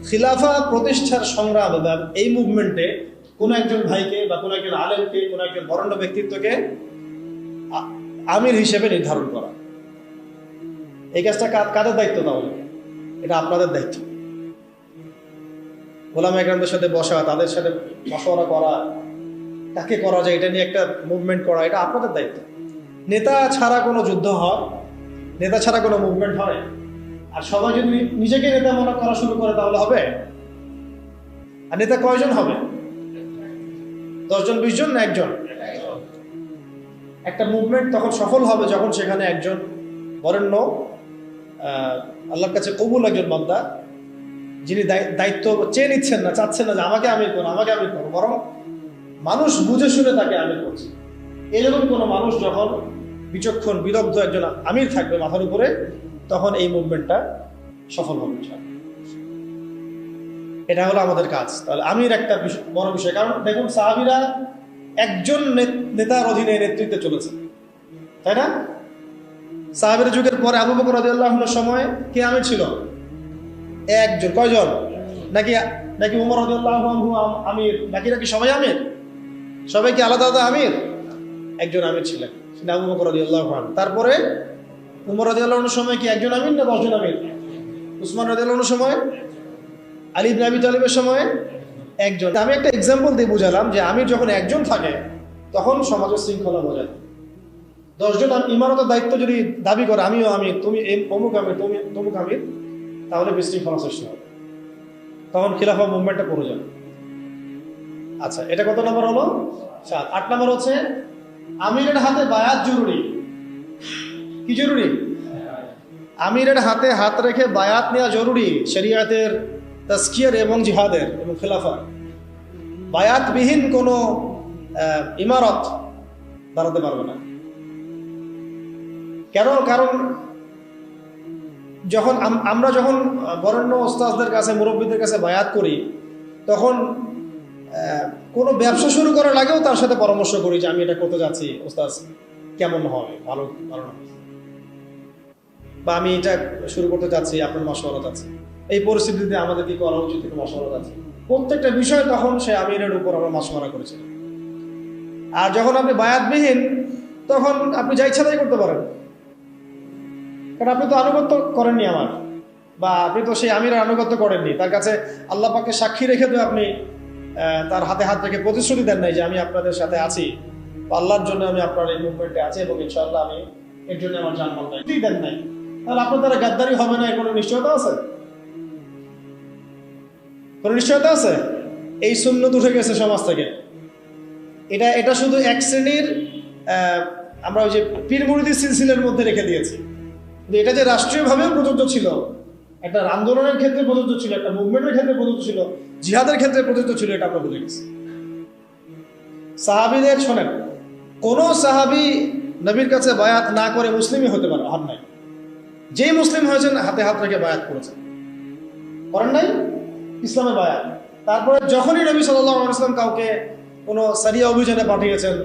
খিলাফা প্রতিষ্ঠার সংগ্রাম বা এই মুভমেন্টে কোনো একজন ভাইকে বা কোনো একজন আলেমকে, কোনো একজন বরেণ্য ব্যক্তিত্বকে আমির হিসেবে নির্ধারণ করা। এই কাজটা কাদের দায়িত্ব? তাহলে এটা আপনাদের দায়িত্ব। ওলামায়ে কেরামদের সাথে বসা, তাদের সাথে মাশওয়ারা করা, কাকে করা যায় এটা নিয়ে একটা মুভমেন্ট করা, এটা আপনাদের দায়িত্ব। নেতা ছাড়া কোনো যুদ্ধ হয়, নেতা ছাড়া কোনো মুভমেন্ট হয়? আর সবাই যদি নিজেকে নেতা মনে করা শুরু করে, তাহলে হবে? আর নেতা কয়জন হবে? 10 জন, 20 জন, না একজন? একটা মুভমেন্ট তখন সফল হবে যখন সেখানে একজন বরেণ্য, আল্লাহর কাছে কবুল একজন বান্দা, যিনি দায়িত্ব চেয়ে নিচ্ছেন না, চাচ্ছেন না যে আমাকে আমির করো, বরং মানুষ বুঝে শুনে তাকে আমির করছে। এরকম কোনো মানুষ যখন বিচক্ষণ, বিদগ্ধ একজন আমির থাকবে মাথার উপরে, তখন এই মুভমেন্টটা সফল হবে। এটা হলো আমাদের কাজ। তাহলে আমির একটা বড় বিষয়। কারণ দেখুন, সাহাবীরা একজন নেতার অধীনে নেতৃত্বে চলেছে, তাই না? সাহাবীর যুগের পরে আবু বকর রাদিয়াল্লাহু আনহুর সময় কে আমির ছিল? একজন। কয়জন? নাকি উমর রাদিয়াল্লাহু আনহু আমির? নাকি সবাই আমির? সবাই কি আলাদা আলাদা আমির? একজন আমির ছিলেন, সেটা আবু বকর রাদিয়াল্লাহু আনহু। তারপরে উমর রাদিয়াল্লাহু আনহুর সময় কি একজন আমির না 10 জন আমির? উসমান রাদিয়াল্লাহু আনহুর সময়, আলী ইবনে আবি তালিবের সময় একজন। আমি একটা এক্সাম্পল দিয়ে বুঝালাম যে আমির যখন একজন থাকে তখন সমাজের শৃঙ্খলা বোঝায়। 10 জন ইমারতের দায়িত্ব যদি দাবি করে আমিও আমির, তুমি অমুক আমির, তুমি তমুক আমির, তাহলে বিশৃঙ্খলা সৃষ্টি হবে, তখন খিলাফা মুভমেন্টটা পড়ে যাবে। আচ্ছা, এটা কত নম্বর হলো? 7। 8 নম্বর হচ্ছে আমিরের হাতে বায়াত জরুরি। কি জরুরি? আমিরের হাতে হাত রেখে বায়াত নেওয়া জরুরি শরিয়াতের তাজকিয়ার এবং জিহাদের এবং খেলাফা। বায়াতবিহীন কোনো ইমারত দাঁড়াতে পারবে না। কেন? কারণ যখন আমরা যখন বরেণ্য ওস্তাদদের কাছে, মুরব্বীদের কাছে বায়াত করি, তখন কোনো ব্যবসা শুরু করার আগেও তার সাথে পরামর্শ করি যে আমি এটা করতে যাচ্ছি, ওস্তাদ কেমন হবে, ভালো ভালো না, বা আমি এটা শুরু করতে যাচ্ছি, আপনার মশওয়ারা আছে, এই পরিস্থিতিতে আমাদের কি করা উচিত, মশওয়ারা আছে। প্রত্যেকটা বিষয় তখন সে আমিরের উপর আমরা মশওয়ারা করেছিলাম। আর যখন আপনি বায়াতবিহীন, তখন আপনি যা ইচ্ছা তাই করতে পারেন, কারণ আপনি তো আনুগত্য করেননি আমার, বা আপনি তো সেই আমিরের আনুগত্য করেননি। তার কাছে আল্লাহ পাককে সাক্ষী রেখে তো আপনি তার হাতে হাত রেখে প্রতিশ্রুতি দেন নাই যে আমি আপনাদের সাথে আছি, বা আল্লাহর জন্য আমি আপনার এই মুভমেন্টে আছি এবং ইনশাআল্লাহ আমি এর জন্য আমার জানমাল দেন নাই। তাহলে আপনার দ্বারা গাদ্দারি হবে না, কোনো নিশ্চয়তা আছে? কোনো নিশ্চয়তা আছে? এই সুন্নত উঠে গেছে সমাজ থেকে। এটা শুধু এক শ্রেণীর আমরা ওই যে পীর মুরিদি সিলসিলার মধ্যে রেখে দিয়েছি। এটা যে রাষ্ট্রীয়ভাবেও প্রযোজ্য ছিল, একটা আন্দোলনের ক্ষেত্রে প্রযোজ্য ছিল, একটা মুভমেন্টের ক্ষেত্রে প্রযোজ্য ছিল, জিহাদের ক্ষেত্রে প্রযোজ্য ছিল, এটা আমরা ভুলে গেছি। সাহাবীদের শোনেন, কোন সাহাবী নবীর কাছে বায়াত না করে মুসলিমই হতে পারে হন নাই। যেই মুসলিম হয়েছেন হাতে হাত রেখে বায়াত করেছেন, করেন নাই ইসলামে বায়াত। তারপরে যখনই নবী সাল্লাল্লাহু আলাইহি ওয়াসাল্লাম কাউকে কোনো সারিয়া অভিযানে পাঠিয়েছেন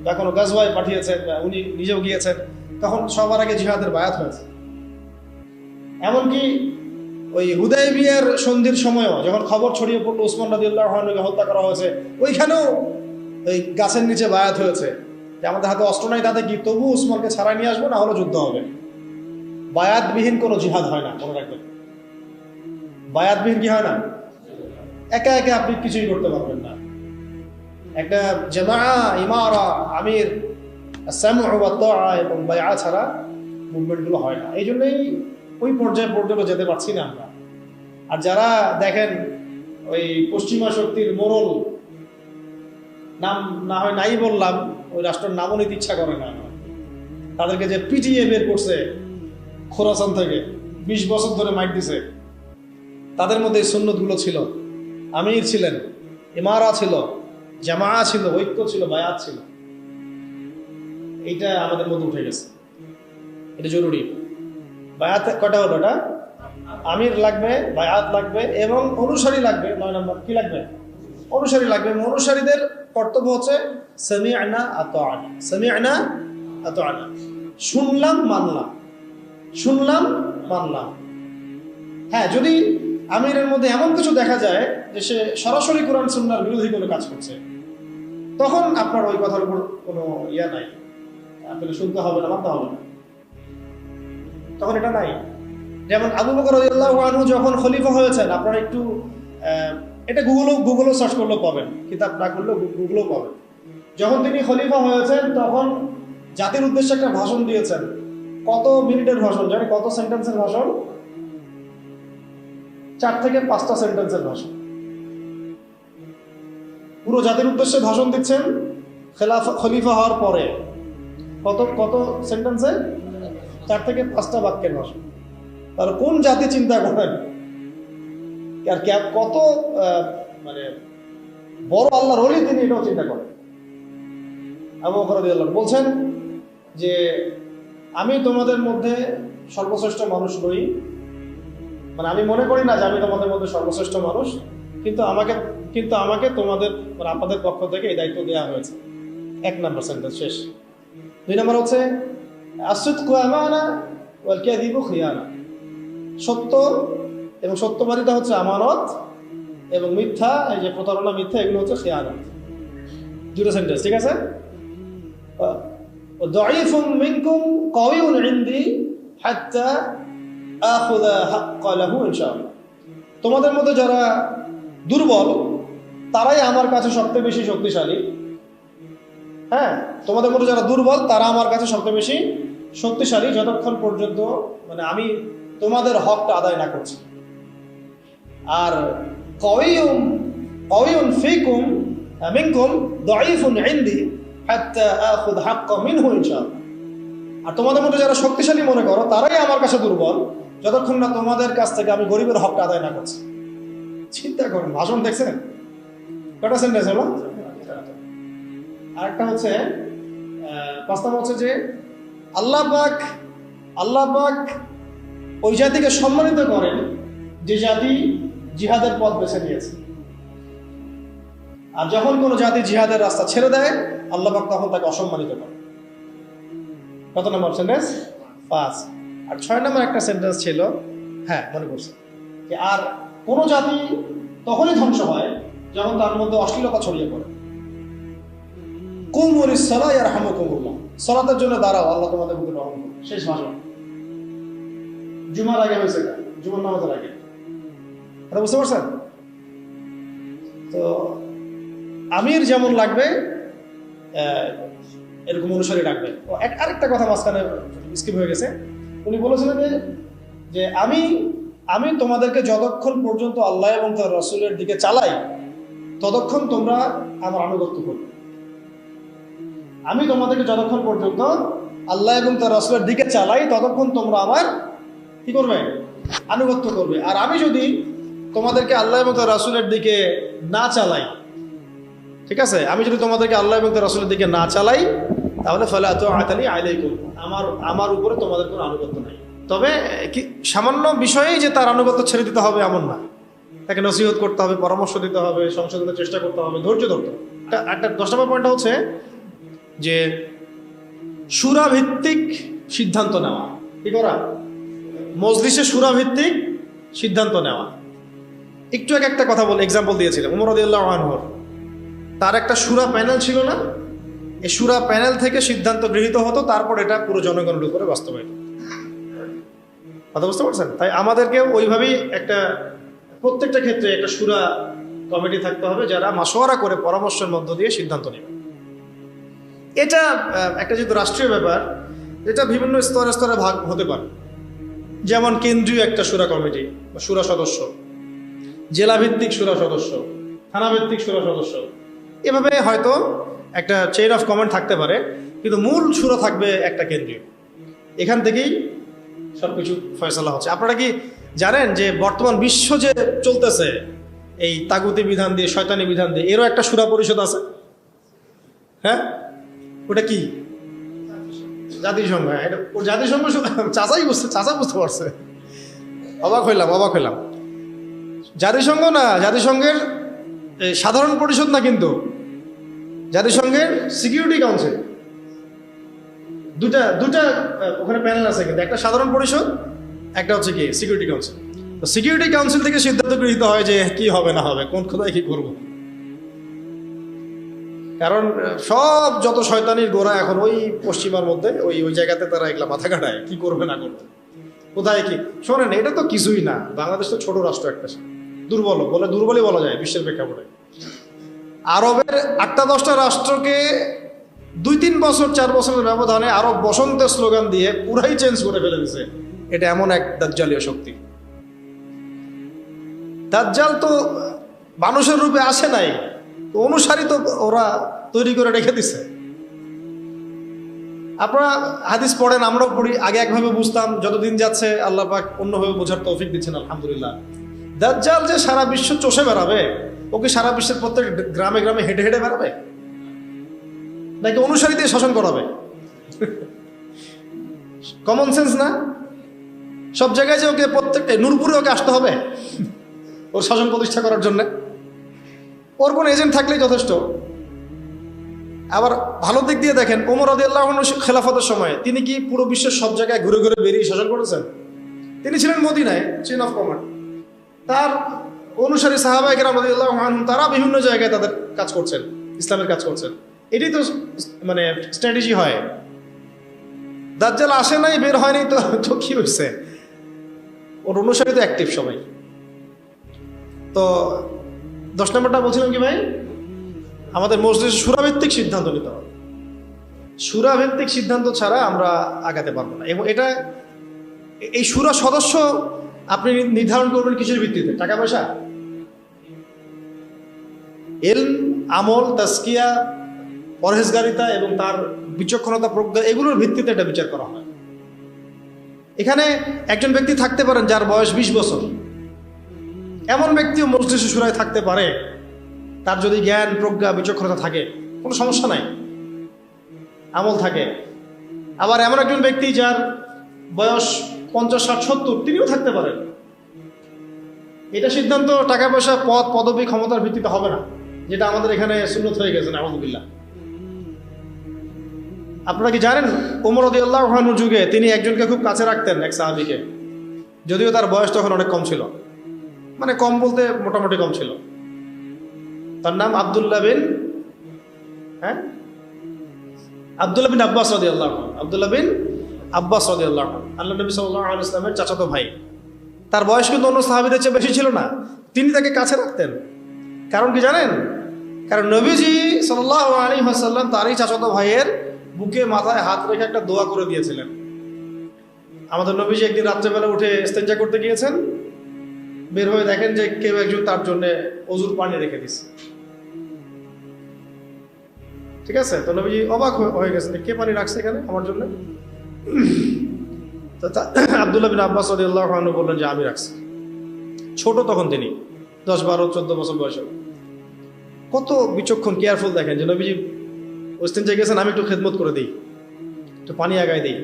বা কোনো গাজওয়ায় পাঠিয়েছেন বা উনি নিজেও গিয়েছেন, তখন সবার আগে জিহাদের বায়াত হয়েছে। এমনকি ওই হুদায়বিয়ার সন্ধির সময়ও যখন খবর ছড়িয়ে পড়লো উসমান রাদিয়াল্লাহু আনহুকে হত্যা করা হয়েছে, ওইখানেও ওই গাছের নিচে বায়াত হয়েছে যে আমাদের হাতে অস্ত্র নাই, তাতে কি, তবু উসমানকে ছাড়াই নিয়ে আসবো, না হলে যুদ্ধ হবে। বায়াতবিহীন কোনো জিহাদ হয় না, মনে রাখবেন। বায়াতবিহীন কি হয় না? একা একা আপনি কিছুই করতে পারবেন না। একটা জামাআ, ইমারা, আমির, সামউ ওয়া তাআ এবং বায়আ ছাড়া মুভমেন্টগুলো হয় না। এই জন্যই ওই পর্যায়ে পর্যন্ত যেতে পারছি না আমরা। আর যারা দেখেন ওই পশ্চিমা শক্তির মোড়ল, নাম না হয় নাই বললাম, ওই রাষ্ট্রের নামও নিতে ইচ্ছা করে না, তাদেরকে যে পিটিয়ে বের করছে খোরাসান থেকে, 20 বছর ধরে মাইট দিছে, তাদের মধ্যে এই সুন্নতগুলো ছিল। আমির ছিলেন, ইমারা ছিল, জামাআ ছিল, ঐক্য ছিল, বায়াত ছিল। এইটা আমাদের মধ্যে উঠে গেছে, এটা জরুরি। বায়াত কটা হলো? এটা আমির লাগবে, বায়াত লাগবে এবং অনুসারী লাগবে। 9 নম্বর কি লাগবে? অনুসারী লাগবে। অনুসারীদের কর্তব্য হচ্ছে সামি'না আতা'না, সামি'না আতা'না, শুনলাম মানলাম, শুনলাম মানলাম। হ্যাঁ, যদি আমিরের মধ্যে এমন কিছু দেখা যায় যে সে সরাসরি কোরআন সুন্নাহর বিরোধী কোনো কাজ করছে, তখন আপনার ওই কথার উপর কোনো ইয়া নাই, আপনাকে শুনতে হবে না, মানতে হবে না, তখন এটা নাই। যেমন আবু বকর রাদিয়াল্লাহু আনহু যখন খলিফা হয়েছেন, আপনারা একটু এটা গুগলও সার্চ করলেও পাবেন, কিতাব না করলেও গুগলও পাবেন। যখন তিনি খলিফা হয়েছেন তখন জাতির উদ্দেশ্যে একটা ভাষণ দিয়েছেন। কত মিনিটের ভাষণ জানেন? কত সেন্টেন্সের ভাষণ? 4 থেকে 5টা সেন্টেন্সের ভাষণ। পুরো জাতির উদ্দেশ্যে ভাষণ দিচ্ছেন খলিফা হওয়ার পরে। কত সেন্টেন্সে? 4 থেকে 5টা বাক্যের ভাষণ। তাহলে কোন জাতি চিন্তা করেন, আর কত মানে বড় আল্লাহর ওলি তিনি, এটাও চিন্তা করেন। আবু বকর রাদিয়াল্লাহু আনহু বলছেন যে আমি তোমাদের মধ্যে সর্বশ্রেষ্ঠ মানুষ নই, মানে আমি মনে করি না যে আমি তোমাদের মধ্যে সর্বশ্রেষ্ঠ মানুষ, কিন্তু আমাকে তোমাদের মানে আপনাদের পক্ষ থেকে এই দায়িত্ব দেওয়া হয়েছে। 1 নম্বর সেন্টেন্স শেষ। 2 নম্বর হচ্ছে আসিদকু আমানা ওয়াল কাযিবু খিয়ানা, সত্য এবং সত্যবাদিতা হচ্ছে আমানত, এবং মিথ্যা, এই যে প্রতারণা, মিথ্যা, এগুলো হচ্ছে খিয়ানত। 2টা সেন্টেন্স, ঠিক আছে? দাঈফুন মিনকুম কাওয়িউন ইনদি হাত্তা আখুযা হাক্কা লাহু ইনশাআল্লাহ। তোমাদের মধ্যে যারা দুর্বল তারাই আমার কাছে সবচেয়ে বেশি শক্তিশালী। হ্যাঁ, তোমাদের মধ্যে যারা দুর্বল তারা আমার কাছে সবচেয়ে বেশি শক্তিশালী, যতক্ষণ পর্যন্ত মানে আমি তোমাদের হকটা আদায় না করছি। আর কাওয়িউন ফীকুম মিনকুম দাঈফুন ইনদি হাত্তা আখুয হাক্কা মিনহু ইনশাআল্লাহ। আর তোমাদের মধ্যে যারা শক্তিশালী মনে করো তারাই আমার কাছে দুর্বল, যতক্ষণ না তোমাদের কাছ থেকে আমি গরিবের হকটা আদায় না করছি। চিন্তা করুন, ভাষণ দেখছেন কটা সেন্টেন্স হলো? আরেকটা হচ্ছে 5 নম্বর হচ্ছে যে আল্লাহ পাক ওই জাতিকে সম্মানিত করেন যে জাতি জিহাদের পথ বেছে নিয়েছে। আর যখন কোনো জাতি জিহাদের রাস্তা ছেড়ে দেয় আল্লাহ পাক তখন তাকে অসম্মানিত করেন। কত নম্বর সেন্টেন্স? 5। আর 6 নম্বর একটা সেন্টেন্স ছিল, হ্যাঁ মনে করছে, যে আর কোনো জাতি তখনই ধ্বংস হয় যখন তার মধ্যে অশ্লীলতা ছড়িয়ে পড়ে। কুমু লিস-সালাহ ইয়ারহামুকুমুল্লাহ, সালাতের জন্য দাঁড়াও, আল্লাহ তোমাদের প্রতি রহম করুন। শেষ ভাষণ জুমার আগে হয়েছে, জুমার নামাজের আগে। এটা বুঝতে পারছেন? তো আমির যেমন লাগবে এরকম অনুসারী রাখবে। আরেকটা কথা মাঝখানে স্কিপ হয়ে গেছে, উনি বলেছিলেন যে আমি তোমাদেরকে যতক্ষণ পর্যন্ত আল্লাহ এবং তার রাসূলের দিকে চালাই ততক্ষণ তোমরা আমার আনুগত্য করবে। আমি তোমাদেরকে যতক্ষণ পর্যন্ত আল্লাহ এবং তার রাসূলের দিকে চালাই ততক্ষণ তোমরা আমার কি করবে? আনুগত্য করবে। আর আমি যদি তোমাদেরকে আল্লাহ এবং তার রাসূলের দিকে না চালাই, ঠিক আছে, আমি যদি তোমাদেরকে আল্লাহ এবং তার রাসূলের দিকে না চালাই তাহলে ফালা তুআতা লি আলাইকুম, আমার উপরে তোমাদের কোনো আনুগত্য নাই। তবে কি সামান্য বিষয়েই যে তার আনুগত্য ছেড়ে দিতে হবে এমন না, তাকে নসিহত করতে হবে, পরামর্শ দিতে হবে, সংশোধনের চেষ্টা করতে হবে, ধৈর্য ধরতে হবে। একটা 10 নম্বর পয়েন্টটা হচ্ছে যে সূরা ভিত্তিক সিদ্ধান্ত নেওয়া। কি করা? মজলিসে সূরা ভিত্তিক সিদ্ধান্ত নেওয়া। একটু আগে একটা কথা বলে এক্সাম্পল দিয়েছিলাম, ওমর রাদিয়াল্লাহু আনহু তার একটা সূরা প্যানেল ছিল না? এই সূরা প্যানেল থেকে সিদ্ধান্ত গৃহীত হতো, তারপর এটা পুরো জনগণের উপরে বাস্তবায়িত। কথা বুঝতে পারছেন? তাই আমাদেরকে ওইভাবেই একটা প্রত্যেকটা ক্ষেত্রে একটা সূরা কমিটি থাকতে হবে যারা মাশওয়ারা করে পরামর্শের মধ্য দিয়ে সিদ্ধান্ত নেবে। এটা একটা যেহেতু রাষ্ট্রীয় ব্যাপার, এটা বিভিন্ন স্তরে স্তরে ভাগ হতে পারে। যেমন কেন্দ্রীয় একটা সূরা কমিটি বা সূরা সদস্য, জেলা ভিত্তিক সূরা সদস্য, থানা ভিত্তিক সূরা সদস্য, এভাবে হয়তো একটা চেইন অফ কমান্ড থাকতে পারে, কিন্তু মূল সূরা থাকবে একটা কেন্দ্রীয়। এখান থেকেই সবকিছু ফয়সালা হচ্ছে। আপনারা কি জানেন যে বর্তমান বিশ্ব যে চলতেছে এই তাগুতি বিধান দিয়ে, শয়তানি বিধান দিয়ে, এরও একটা সূরা পরিষদ আছে? হ্যাঁ, ওটা কি? জাতিসংঘ। এটা জাতিসংঘ চাচা বুঝতে পারছে। অবাক হইলাম। জাতিসংঘ না, জাতিসংঘের সাধারণ পরিষদ না, কিন্তু জাতিসংঘের সিকিউরিটি কাউন্সিল। দুটা ওখানে প্যানেল আছে, কিন্তু একটা সাধারণ পরিষদ, একটা হচ্ছে কি সিকিউরিটি কাউন্সিল। তো সিকিউরিটি কাউন্সিল থেকে সিদ্ধান্ত গৃহীত হয় যে কি হবে না হবে, কোন খোদায় কি করব। কারণ সব যত শয়তানির গোড়া এখন ওই পশ্চিমার মধ্যে, ওই জায়গাতে তারা এগুলা মাথা কাটায় কি করবে না করবে, কোথায় কি। শোনেন, এটা তো কিছুই না, বাংলাদেশ তো ছোট রাষ্ট্র একটা, দুর্বলই বলা যায় বিশ্বের প্রেক্ষাপটে। আরবের 8-10টা রাষ্ট্রকে 2-3 বছর 4 বছরের ব্যবধানে আরব বসন্তের স্লোগান দিয়ে পুরাই চেঞ্জ করে ফেলে দিছে। এটা এমন এক দাজ্জালীয় শক্তি। দাজ্জাল তো মানুষের রূপে আসে নাই, তো অনুসারী তো ওরা তৈরি করে রেখে দিছে। আপনারা হাদিস পড়েন, আমরাও পড়ি। আগে একভাবে বুঝতাম, যতদিন যাচ্ছে আল্লাহ পাক অন্যভাবে বোঝার তৌফিক দিচ্ছেন, আলহামদুলিল্লাহ। দাজ্জাল যে সারা বিশ্ব চষে বেড়াবে, ওকে সারা বিশ্বের প্রত্যেক গ্রামে গ্রামে হেঁটে হেঁটে বেড়াবে, নাকি অনুসারী দিয়ে শাসন করাবে? কমন সেন্স না? সব জায়গায় যে ওকে প্রত্যেকটা নূরপুরে ওকে আসতে হবে ওর শাসন প্রতিষ্ঠা করার জন্য? ওর কোন এজেন্ট থাকলেই যথেষ্ট। আবার ভালো দিক দিয়ে দেখেন, ওমর রাদিয়াল্লাহু আনহু খেলাফতের সময় তিনি কি পুরো বিশ্বের সব জায়গায় ঘুরে ঘুরে বেরিয়ে শাসন করেছেন? তিনি ছিলেন মদিনায়, চেইন অফ কমান্ড। তার অনুসারী সাহাবায়ে কেরাম রাদিয়াল্লাহু আনহুম তারা বিভিন্ন জায়গায় তাদের কাজ করছেন, ইসলামের কাজ করছেন। এটাই তো মানে স্ট্র্যাটেজি হয়। দাজ্জাল আসে নাই, বের হয়নি, তো তো কি হয়েছে, ওর অনুসারী তো অ্যাক্টিভ সবাই। তো 10 নম্বরটা বলছিলাম কি ভাই, আমাদের মজলিসে সূরাভিত্তিক সিদ্ধান্ত নিতে হবে। সূরাভিত্তিক সিদ্ধান্ত ছাড়া আমরা আগাতে পারবো না। এবং এটা এই সূরা সদস্য আপনি নির্ধারণ করবেন কিসের ভিত্তিতে? টাকা পয়সা, ইলম, আমল, তাজকিয়া, পরহেজগারিতা এবং তার বিচক্ষণতা, প্রজ্ঞা, এগুলোর ভিত্তিতে এটা বিচার করা হয়। এখানে একজন ব্যক্তি থাকতে পারেন যার বয়স 20 বছর, এমন ব্যক্তিও মজলিসে সূরায় থাকতে পারে, তার যদি জ্ঞান, প্রজ্ঞা, বিচক্ষণতা থাকে, কোনো সমস্যা নাই, আমল থাকে। আবার এমন একজন ব্যক্তি যার বয়স 50, 60, 70, তিনিও থাকতে পারেন। এটা সিদ্ধান্ত টাকা পয়সা, পদ, পদবী, ক্ষমতার ভিত্তিতে হবে না, যেটা আমাদের এখানে সুন্নত হয়ে গেছে, নাউযুবিল্লাহ। আপনারা কি জানেন, ওমর রাদিয়াল্লাহু আনহুর যুগে তিনি একজনকে খুব কাছে রাখতেন, এক সাহাবীকে, যদিও তার বয়স তখন অনেক কম ছিল, মানে কম বলতে মোটামুটি কম ছিল। তার নাম আব্দুল্লাহ বিন আব্বাস রাদিয়াল্লাহু আনহু। আব্দুল্লাহ বিন আব্বাস রাদিয়াল্লাহু আনহু আল্লাহ নবী সাল্লাল্লাহু আলাইহি ওয়াসাল্লামের চাচাতো ভাই। তার বয়স কিন্তু অন্য সাহাবীদের চেয়ে বেশি ছিল না, তিনি তাকে কাছে রাখতেন। কারণ কি জানেন? কারণ নবীজি সাল্লাল্লাহু আলাইহি ওয়াসাল্লাম তারই চাচাতো ভাইয়ের বুকে মাথায় হাত রেখে একটা দোয়া করে দিয়েছিলেন। আমাদের নবীজি একদিন রাত্রেবেলা উঠে ইস্তেঞ্জা করতে গিয়েছেন, বের হয়ে দেখেন যে কেউ একজন তার জন্য অজুর পানি রেখে দিচ্ছে। ঠিক আছে, তো নবীজি অবাক হয়ে গেছেন, কে পানি রাখছে এখানে আমার জন্য? তো আব্দুল্লাহ বিন আব্বাস রাদিয়াল্লাহু আনহু বললেন যে আমি রাখছি। ছোট তখন তিনি, 10, 12, 14 বছর বয়স। কত বিচক্ষণ, কেয়ারফুল দেখেন যে নবীজি ইস্তেঞ্জা গেছেন, আমি একটু খেদমত করে দিই, একটু পানি আগায় দিই।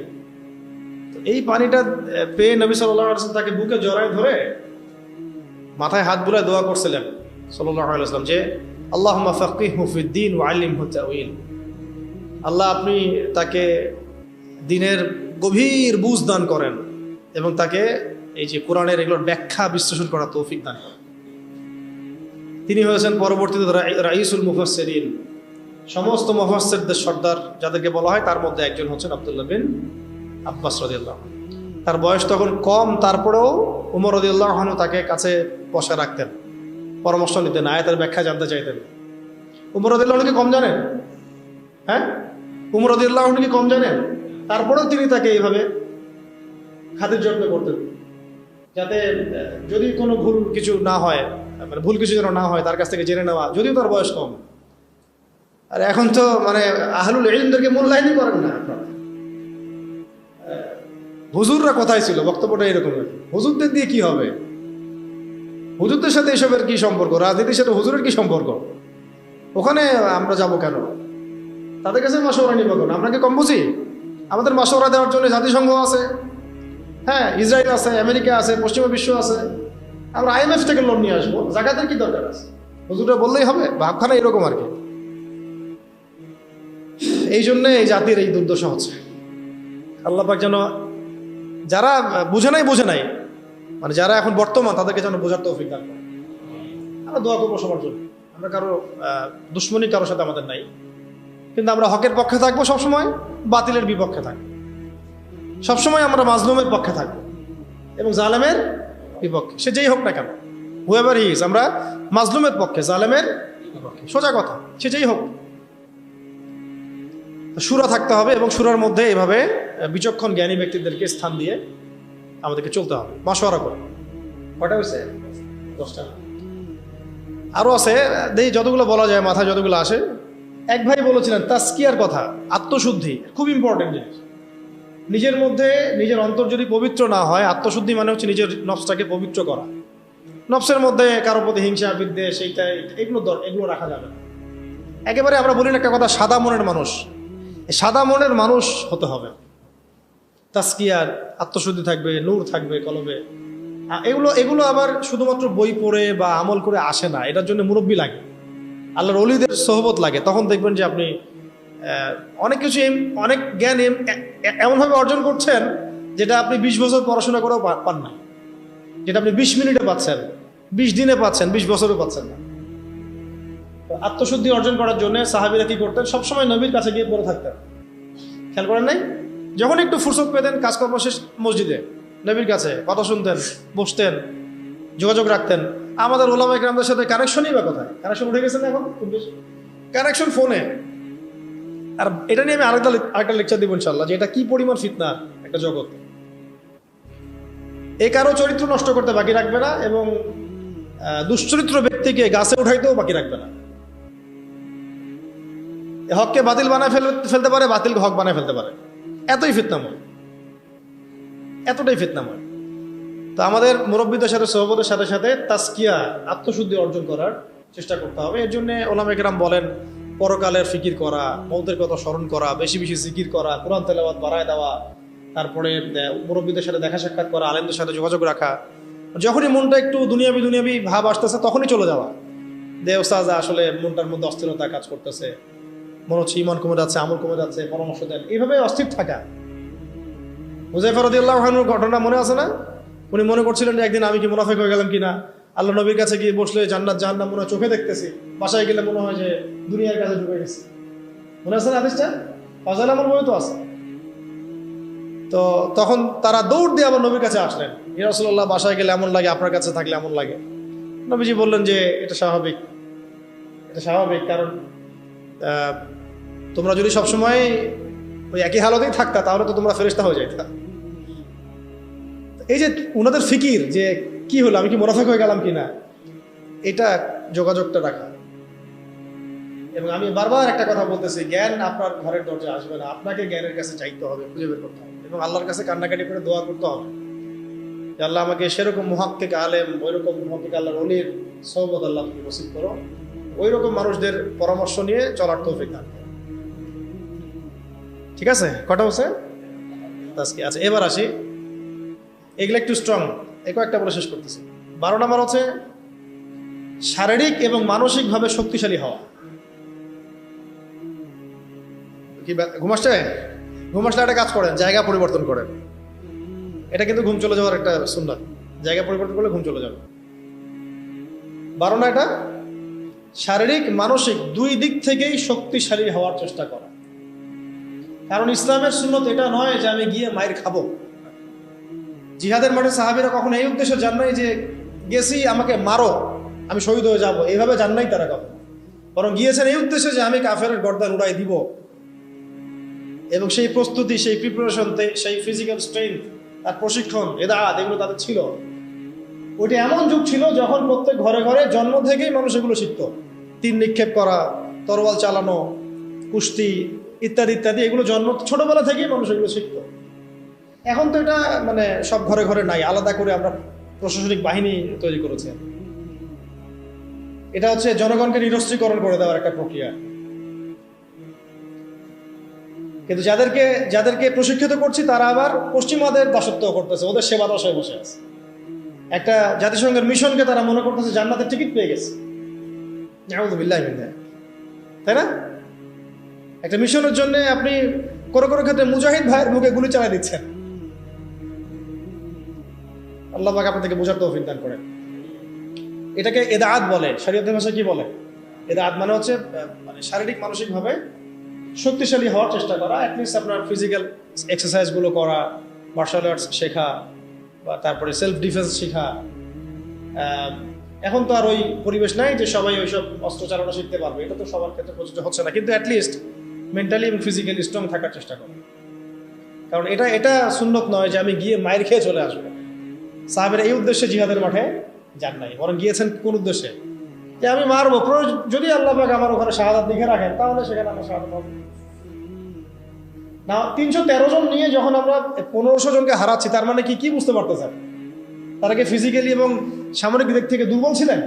তো এই পানিটা পেয়ে নবী সাল্লাল্লাহু আলাইহি ওয়াসাল্লাম তাকে বুকে জড়ায় ধরে মাথায় হাত বুলায় দোয়া করছিলেন সাল্লাল্লাহু আলাইহি ওয়াসাল্লাম যে আল্লাহুম্মা ফাক্কিহহু ফিদ-দীন ওয়া আল্লিমহু তা'উইল। আল্লাহ আপনি তাকে দ্বীনের গভীর বুঝ দান করেন এবং তাকে এই যে কোরআনের এগুলোর ব্যাখ্যা বিশ্লেষণ করার তৌফিক দান করেন। তিনি হয়েছেন পরবর্তীতে রাইসুল মুফাসসিরিন, সমস্ত মুফাসসিরদের সর্দার যাদেরকে বলা হয়, তার মধ্যে একজন হচ্ছেন আব্দুল্লাহ বিন আব্বাস রাদিয়াল্লাহু আনহু। তার বয়স তখন কম, তারপরেও ওমর রাদিয়াল্লাহু আনহু তাকে কাছে বসা রাখতেন, পরামর্শ নিতেন, আয়াতের ব্যাখ্যা জানতে চাইতেন। ওমর রাদিয়াল্লাহু আনহু কি কম জানেন? হ্যাঁ, ওমর রাদিয়াল্লাহু আনহু কি কম জানেন? তারপরেও তিনি তাকে এইভাবে খাতির যত্ন করতেন, যাতে যদি কোনো ভুল কিছু না হয়, মানে ভুল কিছু যেন না হয়, তার কাছ থেকে জেনে নেওয়া, যদিও তার বয়স কম। আর এখন তো মানে আহলুল ইলমদেরকে মূল্যায়নই করেন না আপনারা। হুজুররা কোথায় ছিল? বক্তব্যটা এরকম। হুজুরদের দিয়ে কি হবে? হুজুরদের সাথে এসবের কি সম্পর্ক? রাজনীতির সাথে হুজুরের কি সম্পর্ক? ওখানে আমরা যাব কেন? তাদের কাছে মাশওয়ারা নিব কেন? আপনাকে কম বুঝি? আমাদের মাশওয়ারা দেওয়ার জন্য জাতিসংঘ আছে, হ্যাঁ, ইসরায়েল আছে, আমেরিকা আছে, পশ্চিমা বিশ্ব আছে। আমরা IMF থেকে লোন নিয়ে আসবো, জাকাতের কি দরকার আছে? হুজুররা বললেই হবে? ভাবখানা এরকম আর কি। এই জন্য এই জাতির এই দুর্দশা হচ্ছে। আল্লাহ পাক যেন যারা বুঝে নাই মানে যারা এখন বর্তমান, তাদেরকে যেন বোঝার তৌফিক দান করে। আমরা দোয়া করবো সবার জন্য। আমরা কারো দুশ্মনী কারোর সাথে আমাদের নাই, কিন্তু আমরা হকের পক্ষে থাকবো সবসময়, বাতিলের বিপক্ষে থাকবো সবসময়। আমরা মাজলুমের পক্ষে থাকবো এবং জালেমের বিপক্ষে, সে যেই হোক না কেন, হুয়েভার হি ইজ, আমরা মাজলুমের পক্ষে, জালেমের বিপক্ষে, সোজা কথা, সে যেই হোক। সূরা থাকতে হবে এবং সূরার মধ্যে এভাবে বিচক্ষণ জ্ঞানী ব্যক্তিদেরকে স্থান দিয়ে আমাদেরকে চলতে হবে, মাশওয়ারা করে। কটা হয়েছে? 10টা। আরো আছে, দেখি যতগুলো বলা যায়, মাথায় যতগুলো আসে। এক ভাই বলেছিলেন তাজকিয়ার কথা, আত্মশুদ্ধি খুব ইম্পর্টেন্ট জিনিস। নিজের মধ্যে নিজের অন্তর যদি পবিত্র না হয়, আত্মশুদ্ধি মানে হচ্ছে নিজের নফসটাকে পবিত্র করা। নফসের মধ্যে কারো প্রতি হিংসা, বিদ্বেষ, এগুলো রাখা যাবে না। একেবারে আমরা বলি না একটা কথা, সাদা মনের মানুষ, সাদা মনের মানুষ হতে হবে। তাজকিয়ার আত্মশুদ্ধি থাকবে, নূর থাকবে কলবে। এগুলো আবার শুধুমাত্র বই পড়ে বা আমল করে আসে না, এটার জন্য মুরব্বী লাগে, আল্লাহর ওলিদের সোহবত লাগে। তখন দেখবেন যে আপনি অনেক কিছু, অনেক জ্ঞান এমনভাবে অর্জন করছেন যেটা আপনি 20 বছর পড়াশোনা করেও পান না, যেটা আপনি 20 মিনিটে পাচ্ছেন, 20 দিনে পাচ্ছেন, 20 বছরে পাচ্ছেন না। আত্মশুদ্ধি অর্জন করার জন্য সাহাবীরা কি করতেন? সবসময় নবীর কাছে গিয়ে পড়ে থাকতেন। খেয়াল করেন নাই? যখন একটু ফুরসত পেতেন কাজকর্ম শেষ, মসজিদে নবীর কাছে কথা শুনতেন, বসতেন, যোগাযোগ রাখতেন। আমাদের ওলামা ইকরামদের সাথে কানেকশনই বা কোথায়? কানেকশন উঠে গেছেন এখন খুব বেশি, কানেকশন ফোনে। আর এটা নিয়ে আমি আরেকটা লেকচার দিব ইনশাআল্লাহ, যে এটা কি পরিমাণ ফিতনা একটা জগৎ। এই কারো চরিত্র নষ্ট করতে বাকি রাখবে না, এবং দুশ্চরিত্র ব্যক্তিকে গাছে উঠাইতেও বাকি রাখবে না। হককে বাতিল বানায় ফেলতে পারে, বাতিলকে হক বানায় ফেলতে পারে। এতই ফিতনাময়, এতটাই ফিতনাময়। তো আমাদের মুরব্বীদের সাথে, সহবতের সাথে সাথে তাসকিয়া, আত্মশুদ্ধি অর্জন করার চেষ্টা করতে হবে। এর জন্য ওলামা ইকরাম বলেন পরকালের ফিকির করা, মৌতের কথা স্মরণ করা, বেশি বেশি জিকির করা, কোরআন তেলাওয়াত বাড়ায় দেওয়া, তারপরে মুরব্বীদের সাথে দেখা সাক্ষাৎ করা, আলেমদের সাথে যোগাযোগ রাখা। যখনই মনটা একটু দুনিয়াবি ভাব আসতেছে তখনই চলে যাওয়া, দে ওস্তাদ আসলে মনটার মধ্যে অস্থিরতা কাজ করতেছে, মনে হচ্ছে ইমান কমে যাচ্ছে, আমল কমে যাচ্ছে, পরামর্শ দেন। এইভাবে অস্থির থাকা। হুযায়ফা রাদিয়াল্লাহু আনহুর ঘটনা মনে আছে না? উনি মনে করছিলেন যে একদিন আমি কি মুনাফিক হয়ে গেলাম কিনা, আল্লাহ নবীর কাছে গিয়ে বসলে জান্নাত জাহান্নাম মনে হয় চোখে দেখতেছি, বাসায় গেলে মনে হয় যে দুনিয়ার কাছে ঢুকে গেছে। মনে আছে না হাদিসটা? ফাজাইল আমল বই তো আছে। তো তখন তারা দৌড় দিয়ে আবার নবীর কাছে আসলেন, ইয়া রাসূলুল্লাহ বাসায় গেলে এমন লাগে, আপনার কাছে থাকলে এমন লাগে। নবীজি বললেন যে এটা স্বাভাবিক, এটা স্বাভাবিক, কারণ তোমরা যদি সবসময় ওই একই হালতেই থাকতা তাহলে তো তোমরা ফেরেশতা হয়ে যাইতা। এই যে ওনাদের ফিকির যে কি হলো, আমি কি মুনাফিক হয়ে গেলাম কিনা, এটা যোগাযোগটা রাখা। এবং আমি বারবার একটা কথা বলতেছি, জ্ঞান আপনার ঘরের দরজায় আসবে না, আপনাকে জ্ঞানের কাছে চাইতে হবে, খুঁজে বের করতে হবে, এবং আল্লাহর কাছে কান্নাকাটি করে দোয়া করতে হবে যে আল্লাহ আমাকে সেরকম মুহাক্কিক আলেম, ওইরকম মুহাক্কিক আল্লাহর ওলির সোহবত আল্লাহ তুমি নসিব করো, ওই রকম মানুষদের পরামর্শ নিয়ে চলার তৌফিক দান করো। ঠিক আছে, কটা হচ্ছে? আচ্ছা, এবার আসি, এগুলো একটু স্ট্রং, একটা বলে শেষ করতেছি। 12 নম্বর হচ্ছে শারীরিক এবং মানসিকভাবে শক্তিশালী হওয়া। কি ঘুম আসলে একটা কাজ করেন, জায়গা পরিবর্তন করেন। এটা কিন্তু ঘুম চলে যাওয়ার একটা সুন্নাত, জায়গা পরিবর্তন করলে ঘুম চলে যাবে। 12 না, এটা শারীরিক মানসিক দুই দিক থেকেই শক্তিশালী হওয়ার চেষ্টা করা। কারণ ইসলামের সুন্নত এটা নয় যে আমি গিয়ে মায়ের খাবো। জিহাদের মাঠে সাহাবীরা কখনো এই উদ্দেশ্যে যান নাই যে গেছি আমাকে মারো, আমি শহীদ হয়ে যাব, এইভাবে যান নাই তারা কখনো। বরং গিয়েছেন এই উদ্দেশ্যে যে আমি কাফেরের গর্দান উড়াই দিব। এবং সেই প্রস্তুতি, সেই প্রিপারেশন, সেই ফিজিক্যাল স্ট্রেংথ, তার প্রশিক্ষণ, এদাত, এগুলো তাদের ছিল। ওইটা এমন যুগ ছিল যখন প্রত্যেক ঘরে ঘরে জন্ম থেকেই মানুষ এগুলো শিখত। তীর নিক্ষেপ করা, তরোয়াল চালানো, কুস্তি ইত্যাদি ইত্যাদি, এগুলো জন্ম ছোটবেলা থেকেই মানুষ এগুলো শিখত। এখন তো এটা মানে সব ঘরে ঘরে নাই, আলাদা করে আমরা প্রশাসনিক বাহিনী তৈরি করেছে। এটা হচ্ছে জনগণকে নিরস্ত্রীকরণ করে দেওয়ার একটা প্রক্রিয়া। কিন্তু যাদেরকে প্রশিক্ষিত করছি তারা আবার পশ্চিমাদের দাসত্ব করতেছে, ওদের সেবা দশায় বসে আছে। একটা জাতিসংঘের মিশনকে তারা মনে করতেছে জান্নাতের টিকিট পেয়ে গেছে, নাউযুবিল্লাহি মিন যালিক, তাই না? একটা মিশনের জন্য আপনি কোনো ক্ষেত্রে মুজাহিদ ভাইয়ের মুখে গুলি চালাই দিচ্ছেন। আল্লাহ পাক আপনাদেরকে বোঝার তৌফিক দান করেন। এটাকে এদাআত বলে, শরীয়তের ভাষায় কি বলে? এদাআত মানে হচ্ছে মানে শারীরিক মানসিকভাবে শক্তিশালী হওয়ার চেষ্টা করা। অ্যাটলিস্ট আপনার ফিজিক্যাল এক্সারসাইজগুলো করা, মার্শাল আর্টস শেখা, বা তারপরে সেলফ ডিফেন্স শেখা। এখন তো আর ওই পরিবেশ নাই যে সবাই ওইসব অস্ত্র চালানো শিখতে পারবে, এটা তো সবার ক্ষেত্রে প্রযোজ্য হচ্ছে না। কিন্তু অ্যাটলিস্ট মেন্টালি এবং ফিজিক্যালি স্ট্রং থাকার চেষ্টা করো। কারণ এটা সুন্নত নয় যে আমি গিয়ে মায়ের খেয়ে চলে আসবো। সাহাবেরা এই উদ্দেশ্যে জিহাদের মাঠে যান নাই, বরং গিয়েছেন কোন উদ্দেশ্যে? যে আমি মারবো, যদি আল্লাহ পাক আমার ওখানে শাহাদাত লিখে রাখেন তাহলে সেখানে আমরা শাহাদাত পাবো না। 313 জন নিয়ে যখন আমরা 1500 জনকে হারাচ্ছি, তার মানে কি বুঝতে পারতেছেন? তারা কি ফিজিক্যালি এবং সামরিক দিক থেকে দুর্বল ছিলেন?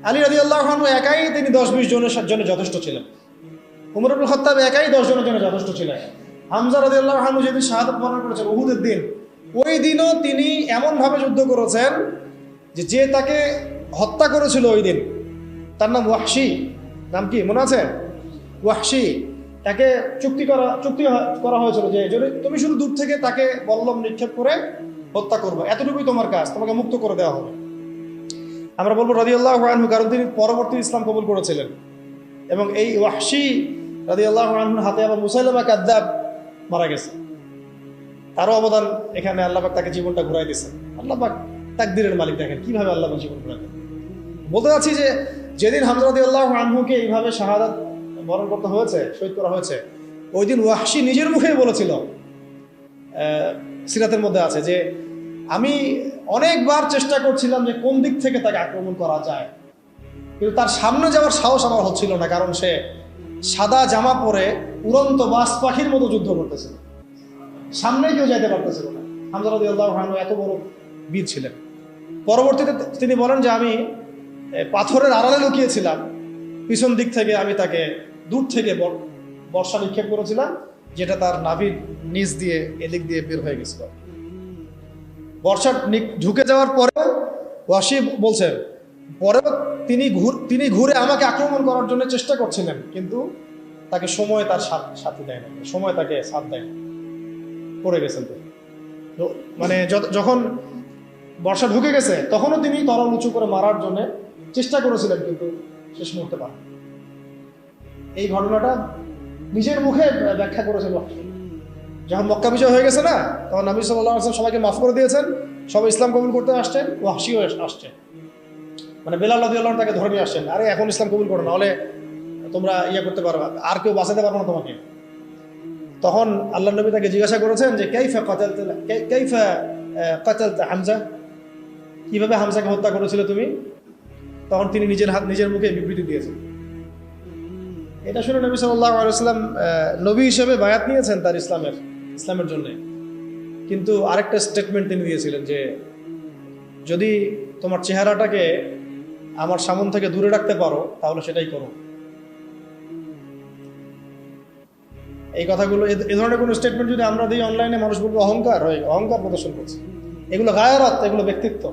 আলী রাদিয়াল্লাহু আনহু একাই তিনি 10-20 জনের জন্য যথেষ্ট ছিলেন। উমর ইবনে খাত্তাব একাই 10 জনের জন্য যথেষ্ট ছিলেন। হামজা রাদিয়াল্লাহু আনহু যেদিন শাহাদাত বরণ করেছেন উহুদের দিন, ওই দিনও তিনি এমনভাবে যুদ্ধ করেছেন যে তাকে হত্যা করেছিল ওই দিন, তার নাম ওয়াহশি। নাম কি মনে আছে? ওয়াহশি। তাকে চুক্তি করা হয়েছিল যে যদি তুমি শুধু দূর থেকে তাকে বল্লম নিক্ষেপ করে হত্যা করবে, এতটুকুই তোমার কাজ, তোমাকে মুক্ত করে দেওয়া হবে। আমরা বলবো রাদিয়াল্লাহু আনহু, কারণ তিনি পরবর্তী ইসলাম কবুল করেছিলেন। এবং এই ওয়াহশী রাদিয়াল্লাহু আনহুর হাতে আবার মুসাইলামা কাযযাব মারা গেছে। তারও অবদান এখানে, আল্লাহ পাক তাকে জীবনটা ঘুরাই দিয়েছেন। আল্লাহ পাক তাকদীরের মালিক, দেখেন কিভাবে আল্লাহ পাক জীবন ঘুরাই দেন। বলতে চাচ্ছি যে যেদিন হামজা রাদিয়াল্লাহু আনহুকে এইভাবে শাহাদাত বরণ করতে হয়েছে, শহীদ করা হয়েছে, ওই দিন ওয়াহশী নিজের মুখেই বলেছিল, সিরাতের মধ্যে আছে যে আমি অনেকবার চেষ্টা করছিলাম যে কোন দিক থেকে তাকে আক্রমণ করা যায়, কিন্তু তার সামনে যাওয়ার সাহস আমার হচ্ছিল না, কারণ সে সাদা জামা পরে উড়ন্ত বাজ পাখির মতো যুদ্ধ করতেছিল, সামনে কেউ যাইতে পারতেছিল না। হামজা রাদিয়াল্লাহু আনহু এত বড় বীর ছিলেন। পরবর্তীতে তিনি বলেন যে আমি পাথরের আড়ালে লুকিয়েছিলাম, পিছন দিক থেকে আমি তাকে দূর থেকে বর্ষা নিক্ষেপ করেছিলাম, যেটা তার নাভির নিচ দিয়ে এদিক দিয়ে বের হয়ে গেছিল। বর্ষা ঢুকে যাওয়ার পরেও ওয়াহশী বলছেন, পরেও তিনি ঘুরে আমাকে আক্রমণ করার জন্য চেষ্টা করছিলেন, কিন্তু তাকে সময় তার সাথে দেয় না, সময় তাকে সাথ দেয় না, পড়ে গেছেন। তো মানে যখন বর্ষা ঢুকে গেছে তখনও তিনি তরল উঁচু করে মারার জন্য চেষ্টা করেছিলেন, কিন্তু শেষ মুহূর্তে পারেন। এই ঘটনাটা নিজের মুখে ব্যাখ্যা করেছেন ওয়াহশী। যখন মক্কা বিজয় হয়ে গেছে না, তখন নবী সাল্লাল্লাহু আলাইহি ওয়াসাল্লাম সবাইকে মাফ করে দিয়েছেন, সবাই ইসলাম কবুল করতে আসছেন, ওয়াহশীও আসছেন। মানে বেলাল রাদিয়াল্লাহু আনহু তাকে ধরে নিয়ে আসছেন, আরে এখন ইসলাম কবুল করো, নাহলে তোমরা করতে পারবে, আর কেউ বাঁচাতে পারবো না তোমাকে। তখন আল্লাহ নবী তাকে জিজ্ঞাসা করেছেন যে কাইফা কাতালতা হামজা, কিভাবে হামজাকে হত্যা করেছিলে তুমি? তখন তিনি নিজের মুখে বিবৃতি দিয়েছেন। এটা শুনে নবী সাল্লাল্লাহু আলাইহি ওয়াসাল্লাম নবী হিসেবে বায়াত নিয়েছেন তার ইসলামের জন্য, কিন্তু আরেকটা স্টেটমেন্ট তিনি দিয়েছিলেন যে যদি তোমার চেহারাটাকে আমার সামনে থেকে দূরে রাখতে পারো তাহলে সেটাই করো। এই কথাগুলো, এ ধরনের কোনো স্টেটমেন্ট যদি আমরা দিই অনলাইনে, মানুষ বলবে অহংকার প্রদর্শন করছে। এগুলো গায়রাত, এগুলো ব্যক্তিত্ব।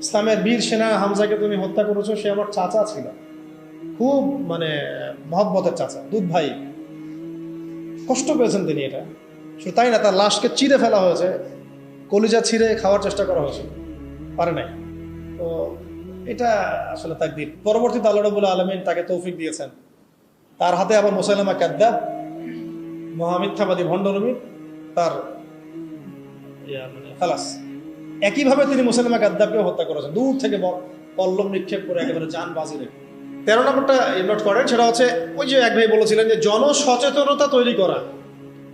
ইসলামের বীর সেনা হামজাকে তুমি হত্যা করেছো, সে আমার চাচা ছিল, খুব মানে মহব্বতের চাচা, দুধ ভাই। কষ্ট পেয়েছেন তিনি, এটা শুধু তাই না, তার লাশকে চিরে ফেলা হয়েছে, কলিজা ছিঁড়ে খাওয়ার চেষ্টা করা হয়েছে, পারে নাই। তো এটা আসলে তাকদীর। পরবর্তীতে আল্লাহ রাব্বুল আলামিন তাকে তৌফিক দিয়েছেন, তার হাতে আবার মুসাইলামা কাযযাব, মহামিথ্যাবাদী ভণ্ড নবী, তার মানে খালাস। একইভাবে তিনি মুসাইলামা কাযযাবকে হত্যা করেছেন, দূর থেকে পল্লব নিক্ষেপ করে একেবারে জান বাজি রেখে। 13 নম্বরটা নোট করেন, সেটা হচ্ছে ওই যে এক ভাই বলেছিলেন যে জনসচেতনতা তৈরি করা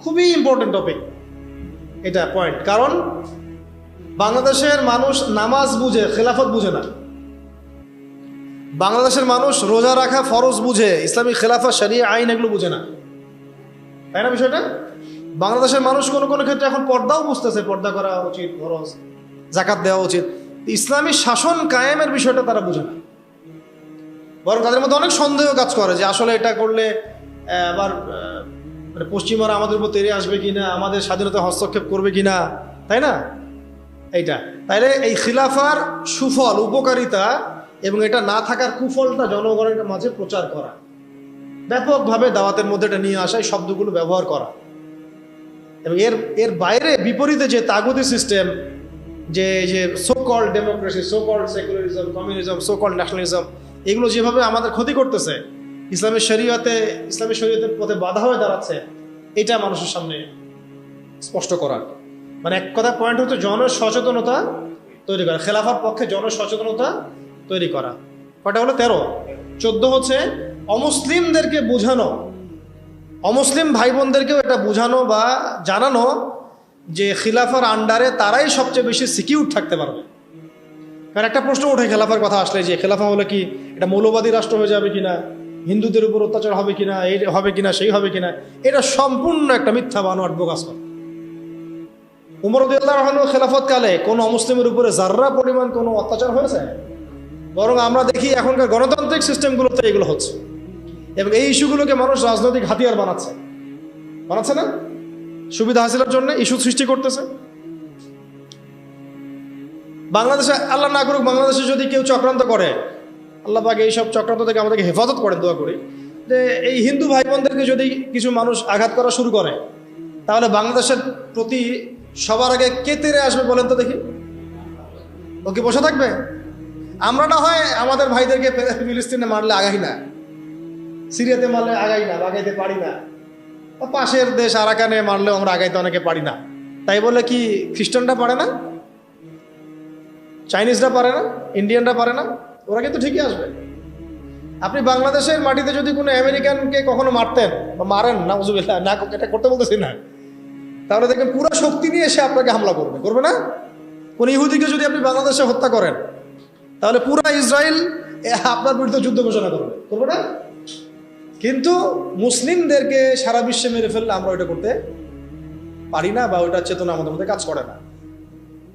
খুবই ইম্পর্টেন্ট টপিক, এটা পয়েন্ট। কারণ বাংলাদেশের মানুষ নামাজ বুঝে, খেলাফত বুঝে না। বাংলাদেশের মানুষ রোজা রাখা ফরজ বুঝে, ইসলামী খেলাফত শরিয়া আইন এগুলো বুঝে না, তাই না বিষয়টা? বাংলাদেশের মানুষ কোনো কোনো ক্ষেত্রে এখন পর্দাও বুঝতেছে, পর্দা করা উচিত, ফরজ, যাকাত দেওয়া উচিত, ইসলামী শাসন কায়েমের বিষয়টা তারা বুঝে না। বরং তাদের মধ্যে অনেক সন্দেহ কাজ করে যে আসলে এটা করলে আবার মানে পশ্চিমারা আমাদের উপর তেড়ে আসবে কিনা, আমাদের স্বাধীনতা হস্তক্ষেপ করবে কিনা, তাই না? এইটা তাইলে এই খিলাফার সুফল, উপকারিতা এবং এটা না থাকার কুফলটা জনগণের মাঝে প্রচার করা, ব্যাপকভাবে দাওয়াতের মধ্যে এটা নিয়ে আসা, এই শব্দগুলো ব্যবহার করা। এবং এর বাইরে বিপরীতে যে তাগুতি সিস্টেম, যে so called democracy, so called secularism, communism, so called nationalism, এগুলো যেভাবে আমাদের ক্ষতি করতেছে, ইসলামী শরীয়তের পথে বাধা হয়ে দাঁড়াচ্ছে, এটা মানুষের সামনে স্পষ্ট করা। মানে এক কথা পয়েন্ট হচ্ছে জনসচেতনতা তৈরি করা, খেলাফার পক্ষে জনসচেতনতা তৈরি করা। কয়টা হলো? 13। 14 হচ্ছে অমুসলিমদেরকে বোঝানো, অমুসলিম ভাই বোনদেরকেও এটা বোঝানো বা জানানো যে খিলাফার আন্ডারে তারাই সবচেয়ে বেশি সিকিউর থাকতে পারবে। কারণ একটা প্রশ্ন ওঠে খেলাফার কথা আসলে, যে খেলাফা হলে কি এটা মৌলবাদী রাষ্ট্র হয়ে যাবে কিনা, হিন্দুদের উপর অত্যাচার হবে কিনা, এই হবে কিনা, সেই হবে কিনা। এটা সম্পূর্ণ একটা মিথ্যা বানোয়াট বোগাস কথা। উমর রাদিয়াল্লাহু আনহু খেলাফত কালে কোনো অমুসলিমের উপরে যাররা পরিমাণ কোনো অত্যাচার হয়েছে? বরং আমরা দেখি এখনকার গণতান্ত্রিক সিস্টেমগুলোতে এগুলো হচ্ছে, এবং এই ইস্যুগুলোকে মানুষ রাজনৈতিক হাতিয়ার বানাচ্ছে না, সুবিধা হাসিলের জন্য ইস্যু সৃষ্টি করতেছে। বাংলাদেশে, আল্লাহ না করুক, বাংলাদেশে যদি কেউ চক্রান্ত করে, আল্লাহ পাক এইসব চক্রান্ত থেকে আমাদেরকে হেফাজত করেন, দোয়া করি, যে এই হিন্দু ভাই বোনদেরকে যদি কিছু মানুষ আঘাত করা শুরু করে, তাহলে বাংলাদেশের প্রতি সবার আগে কে তেড়ে আসবে বলেন তো দেখি? ও কি বসে থাকবে? আমরা না হয় আমাদের ভাইদেরকে ফিলিস্তিনে মারলে আগাই না, সিরিয়াতে মারলে আগাই না, আগাইতে পারি না, পাশের দেশ আরাকানে মারলেও আমরা আগাইতে অনেকে পারি না। তাই বলে কি খ্রিস্টানরা পারে না, চাইনিজরা পারে না, ইন্ডিয়ানরা পারে না? ওরা কিন্তু ঠিকই আসবে। আপনি বাংলাদেশের মাটিতে যদি কোনো আমেরিকানকে কখনো মারতেন বা মারেন, না উজুবিল্লাহ, না এটা করতে বলতেছি না, তাহলে দেখবেন পুরো শক্তি নিয়ে এসে আপনাকে হামলা করবে, করবে না? কোন ইহুদিকে যদি আপনি বাংলাদেশে হত্যা করেন, তাহলে পুরা ইসরায়েল আপনার বিরুদ্ধে যুদ্ধ ঘোষণা করবে, করবে না? কিন্তু মুসলিমদেরকে সারা বিশ্বে মেরে ফেললে আমরা ওইটা করতে পারি না, বা ওইটার চেতনা আমাদের মধ্যে কাজ করে না।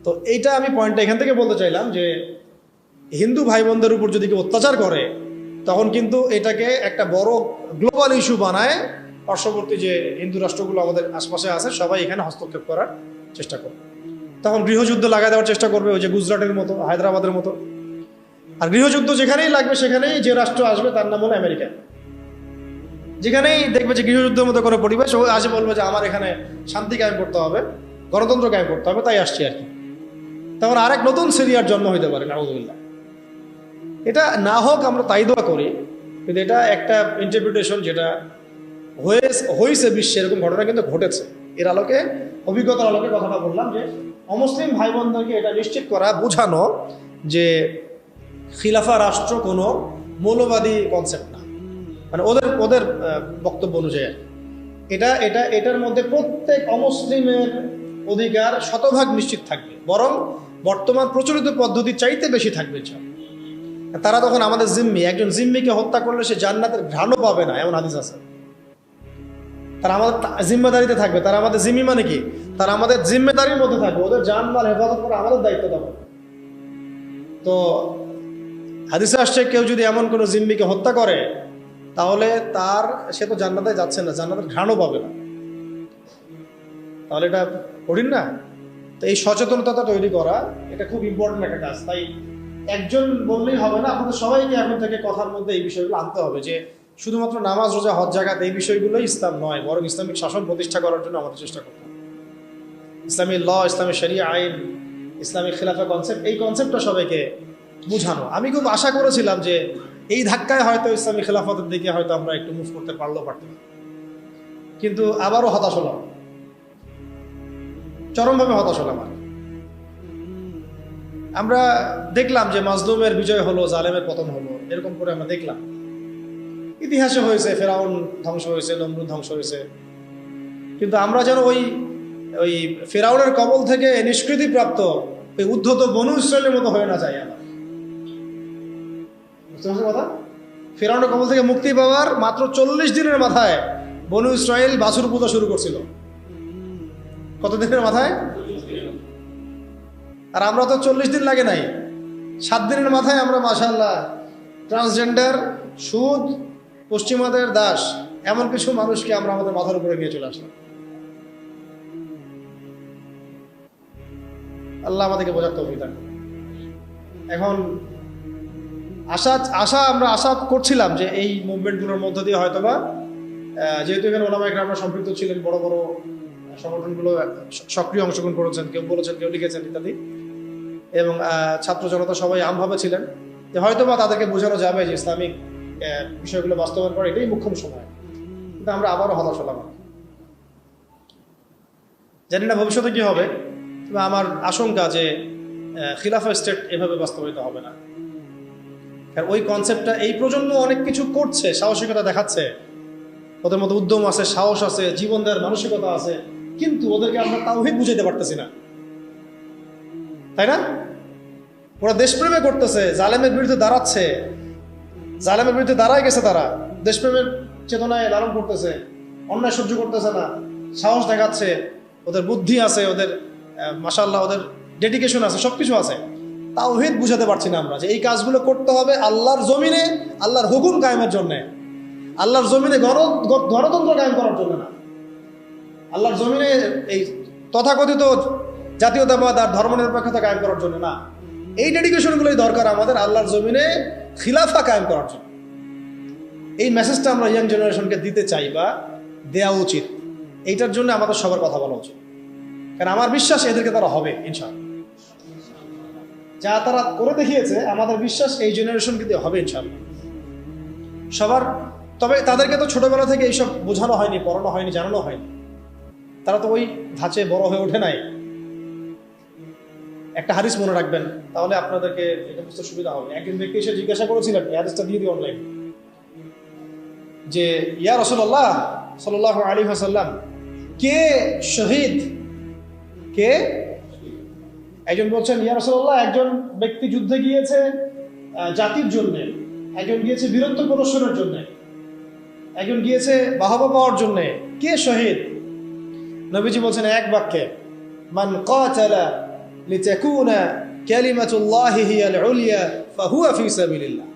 তো এইটা আমি পয়েন্টটা এখান থেকে বলতে চাইলাম যে হিন্দু ভাই বোনদের উপর যদি কেউ অত্যাচার করে, তখন কিন্তু এটাকে একটা বড় গ্লোবাল ইস্যু বানায়, পার্শ্ববর্তী যে হিন্দু রাষ্ট্রগুলো আমাদের আশপাশে আছে সবাই এখানে হস্তক্ষেপ করার চেষ্টা করবে। তখন গৃহযুদ্ধ লাগাই দেওয়ার চেষ্টা করবে, ওই যে গুজরাটের মতো, হায়দ্রাবাদের মতো। আর গৃহযুদ্ধ যেখানেই লাগবে সেখানেই যে রাষ্ট্র আসবে তার নাম হলো আমেরিকা। যেখানেই দেখবে যে গৃহযুদ্ধের মতো কোনো পরিবেশ, ও আসে বলবে যে আমার এখানে শান্তি কায়েম করতে হবে, গণতন্ত্র কায়েম করতে হবে, তাই আসছি আর কি। তখন আরেক নতুন সিরিয়ার জন্ম হইতে পারে, নাউযুবিল্লাহ। এটা না হোক, আমরা তাই দোয়া করি, কিন্তু এটা একটা ইন্টারপ্রিটেশন যেটা হয়েছে বিশ্বে, এরকম ঘটনা কিন্তু ঘটেছে। এর আলোকে, অভিজ্ঞতার আলোকে কথাটা বললাম যে অমুসলিম ভাই বোনদেরকে এটা নিশ্চিত করা, বোঝানো যে খিলাফা রাষ্ট্র কোনো মৌলবাদী কনসেপ্ট না, মানে ওদের ওদের বক্তব্য অনুযায়ী এটার মধ্যে প্রত্যেক অমুসলিমের অধিকার শতভাগ নিশ্চিত থাকবে, বরং বর্তমান প্রচলিত পদ্ধতির চাইতে বেশি থাকবে। তারা তখন আমাদের জিম্মি, একজন জিম্মিকে হত্যা করলে সে জান্নাতের ঘ্রাণও পাবে না, এমন হাদিস আছে। তারা আমাদের জিম্মেদারিতে থাকবে, তারা আমাদের জিম্মি মানে কি, তারা আমাদের জিম্মেদারির মধ্যে থাকবে, ওদের জানমাল হেফাজত করা আমাদের দায়িত্ব তখন। তো হাদিসে আসছে কেউ যদি এমন কোনো জিম্মিকে হত্যা করে, তাহলে সে তো জান্নাতে যাচ্ছে না, জান্নাতের ঘ্রাণও পাবে না। তাহলে এটা কঠিন না? তো এই সচেতনতা তৈরি করা, এটা খুব ইম্পর্টেন্ট একটা কাজ। তাই একজন বললেই হবে না, আপনাদের সবাইকে এখন থেকে কথার মধ্যে এই বিষয়গুলো আনতে হবে যে শুধুমাত্র নামাজ, রোজা, হজ, জাকাত এই বিষয়গুলোই ইসলাম নয়, বরং ইসলামিক শাসন প্রতিষ্ঠা করার জন্য আমাদের চেষ্টা করতে হবে। ইসলামী ল, ইসলামী শরিয়া আইন, ইসলামিক খিলাফা কনসেপ্ট, এই কনসেপ্টটা সবাইকে বুঝানো। আমি খুব আশা করেছিলাম যে এই ধাক্কায় হয়তো ইসলামী খিলাফতের দিকে হয়তো আমরা একটু মুভ করতে পারতাম, কিন্তু আবারও হতাশ হলাম, চরমভাবে হতাশ হলাম। আমরা দেখলাম যে মাজলুমের বিজয় হলো, জালেমের পতন হলো, এরকম করে আমরা দেখলাম। ইতিহাসে হয়েছে, ফেরাউন ধ্বংস হয়েছে, নমরুদ ধ্বংস হয়েছে, কিন্তু আমরা যেন ওই ফেরাউনের কবল থেকে নিষ্কৃতি প্রাপ্ত ওই উদ্ধত বনু ইসরায়েলের মতো হয়ে না যায়। আমার বুঝতে পারছেন কথা? ফেরাউনের কবল থেকে মুক্তি পাওয়ার মাত্র 40 দিনের মাথায় বনু ইসরায়েল বাছুর পূজা শুরু করছিল। কত দিনের মাথায়? আর আমরা তো 40 দিন লাগে নাই, 7 দিনের মাথায় আমরা মাশাআল্লাহ ট্রান্সজেন্ডার, সুদ, পশ্চিমাদের দাস, এমন কিছু মানুষকে আমরা আমাদের মাথার উপরে নিয়ে চলে আসলাম। আল্লাহ আমাদেরকে বোঝার তৌফিক দান করুন। এখন আমরা আশা করছিলাম যে এই মুভমেন্টগুলোর মধ্য দিয়ে হয়তোবা, যেহেতু এখানে ওলামায়ে কেরামরা সম্পৃক্ত ছিলেন, বড় বড় সংগঠনগুলো সক্রিয় অংশগ্রহণ করেছেন, কেউ বলেছেন, কেউ লিখেছেন ইত্যাদি, এবং ছাত্র জনতা সবাই আমভাবে ছিলেন, যে হয়তোবা তাদেরকে বোঝানো যাবে যে ইসলামিক বিষয়গুলো বাস্তবায়ন করা এটাই মুখ্য সময়। কিন্তু আমরা আবারও হতাশ হলাম। জানি না ভবিষ্যতে কি হবে, তবে আমার আশঙ্কা যে খিলাফা স্টেট এভাবে বাস্তবায়িত হবে না। কারণ ওই কনসেপ্টটা, এই প্রজন্ম অনেক কিছু করছে, সাহসিকতা দেখাচ্ছে, ওদের মধ্যে উদ্যম আছে, সাহস আছে, জীবন দেওয়ার মানসিকতা আছে, কিন্তু ওদেরকে আমরা তাওহীদ বুঝাইতে পারতেছি না, তাই না? ওরা দেশপ্রেমে করতেছে, জালেমের বিরুদ্ধে দাঁড়াচ্ছে, জালেমের বিরুদ্ধে দাঁড়ায় গেছে, তারা দেশপ্রেমের চেতনায় লালন করতেছে, অন্যায় সহ্য করতেছে না, সাহস দেখাচ্ছে, ওদের বুদ্ধি আছে, ওদের মাশাআল্লাহ ওদের ডেডিকেশন আছে, সবকিছু আছে। তাওহীদ বুঝাতে পারছি না আমরা যে এই কাজগুলো করতে হবে আল্লাহর জমিনে, আল্লাহর হুকুম কায়েমের জন্য, আল্লাহর জমিনে গণতন্ত্র কায়েম করার জন্য না, আল্লাহর জমিনে এই তথাকথিত জাতীয়তাবাদ আর ধর্মনিরপেক্ষতা কায়েম করার জন্য না। এই ডেডিকেশনগুলোই দরকার আমাদের আল্লাহর জমিনে খিলাফা কায়েম করার জন্য। এই মেসেজটা আমরা ইয়াং জেনারেশনকে দিতে চাই, বা দেওয়া উচিত। এইটার জন্য আমাদের সবার কথা বলা উচিত, কারণ আমার বিশ্বাস এদেরকে তারা হবে ইনশাআল্লাহ। যা তারা করে দেখিয়েছে, আমাদের বিশ্বাস এই জেনারেশন কিন্তু হবে ইনশাআল্লাহ সবার। তবে তাদেরকে তো ছোটবেলা থেকে এইসব বোঝানো হয়নি, পড়ানো হয়নি, জানানো হয়নি, তারা তো ওই ধাঁচে বড় হয়ে ওঠে নাই। একটা হাদিস মনে রাখবেন, তাহলে আপনাদেরকে এটা বুঝতে সুবিধা হবে। একজন ব্যক্তি এসে জিজ্ঞাসা করেছিলেন, এই হাদিসটা দিয়ে দিই অনলাইন, যে ইয়া রাসূলুল্লাহ সাল্লাল্লাহু আলাইহি ওয়াসাল্লাম, কে শহীদ, কে? একজন বলছেন, ইয়া রাসূলুল্লাহ, একজন ব্যক্তি যুদ্ধে গিয়েছে জাতির জন্য, একজন গিয়েছে বীরত্ব প্রদর্শনের জন্য, একজন গিয়েছে বাহবা পাওয়ার জন্য, কে শহীদ? নবীজি বলছেন এক বাক্যে, মান কাতালা লিতাকুনা কালিমাতুল্লাহি হিয়াল উলিয়া ফাহুয়া ফি সাবিলিল্লাহ।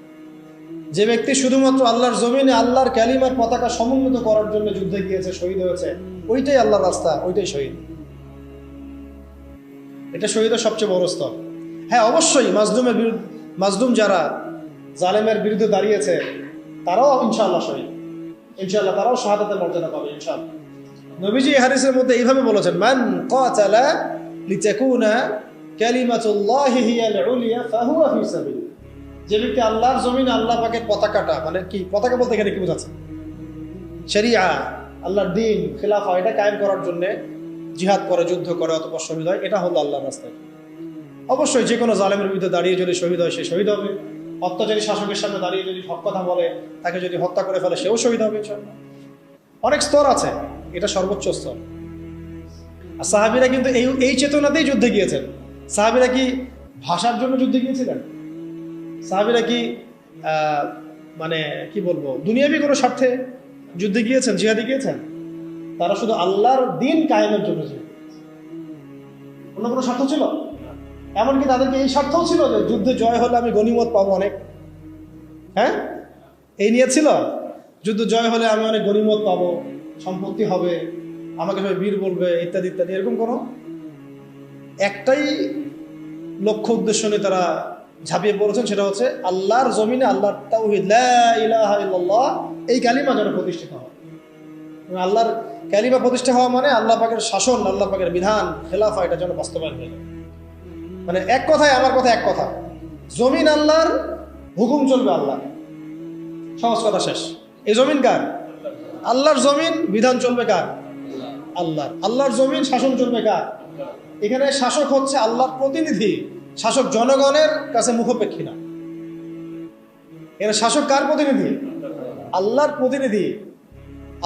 যে ব্যক্তি শুধুমাত্র আল্লাহর জমিনে আল্লাহর কালিমার পতাকা সমুন্নত করার জন্য যুদ্ধে গিয়েছে, শহীদ হয়েছে, ওইটাই আল্লাহর রাস্তা, ওইটাই শহীদ। এটা শহীদের সবচেয়ে বড় স্তর। হ্যাঁ, অবশ্যই মাজলুম যারা জালেমের বিরুদ্ধে দাঁড়িয়েছে তারাও ইনশাআল্লাহ শহীদ, ইনশাআল্লাহ তারাও শাহাদাতের মর্যাদা পাবে ইনশাআল্লাহ। নবীজি এই হাদিসের মধ্যে এইভাবে বলেছেন, মান কাতালা লিতাকুনা কালিমাতুল্লাহি হিয়াল উলিয়া ফাহুয়া ফি সাবিলিল্লাহ। যে ব্যক্তি আল্লাহর জমিনে আল্লাহ পাকের পতাকাটা, মানে কি পতাকা বলতে এখানে কি বোঝাচ্ছে? শরিয়া, আল্লাহর দ্বীন, খিলাফা, এটা কায়েম করার জন্য জিহাদ করে, যুদ্ধ করে, অতঃপর শহীদ হয়, এটা হলো আল্লাহর রাস্তায়। অবশ্যই যে কোনো জালেমের বিরুদ্ধে দাঁড়িয়ে যদি শহীদ হয়, সে শহীদ হবে। অত্যাচারী শাসকের সামনে দাঁড়িয়ে যদি হক কথা বলে, তাকে যদি হত্যা করে ফেলে, সেও শহীদ হবে ইনশাআল্লাহ। অনেক স্তর আছে, এটা সর্বোচ্চ স্তর। আর সাহাবীরা কিন্তু এই চেতনাতেই যুদ্ধে গিয়েছেন। সাহাবীরা কি ভাষার জন্য যুদ্ধে গিয়েছিলেন? সাহাবীরা কি মানে কি বলবো, দুনিয়াবি কোনো স্বার্থে যুদ্ধে গিয়েছেন, জিহাদে গিয়েছেন? তারা শুধু আল্লাহর দ্বীন কায়েমের জন্য ছিল। অন্য কোনো স্বার্থ ছিল? এমনকি তাদেরকে এই স্বার্থও ছিল যে যুদ্ধে জয় হলে আমি গনিমত পাবো অনেক। হ্যাঁ, এই নিয়ে ছিল, যুদ্ধ জয় হলে আমি অনেক গনিমত পাবো, সম্পত্তি হবে, আমাকে সবাই বীর বলবে, ইত্যাদি ইত্যাদি। এরকম কোনো একটাই লক্ষ্য উদ্দেশ্য নিয়ে তারা ঝাঁপিয়ে পড়েছেন, সেটা হচ্ছে আল্লাহর জমিনে আল্লাহর তাওহীদ, লা ইলাহা ইল্লাল্লাহ, এই কালিমা যেন প্রতিষ্ঠিত হয়। আল্লাহর কালিমা প্রতিষ্ঠা হওয়া মানে আল্লাহ পাকের শাসন, আল্লাহ পাকের বিধান, খেলাফা, এটা যেন বাস্তবায়ন হয়ে যায়। মানে এক কথায়, আমার কথা এক কথা, জমিন আল্লাহর, হুকুম চলবে আল্লাহ, সহজ কথা শেষ। এই জমিন কার? আল্লাহর জমিন, বিধান চলবে কার? আল্লাহর। আল্লাহর জমিন, শাসন চলবে কার? এখানে শাসক হচ্ছে আল্লাহর প্রতিনিধি, শাসক জনগণের কাছে মুখাপেক্ষী না। এখানে শাসক কার প্রতিনিধি? আল্লাহর প্রতিনিধি।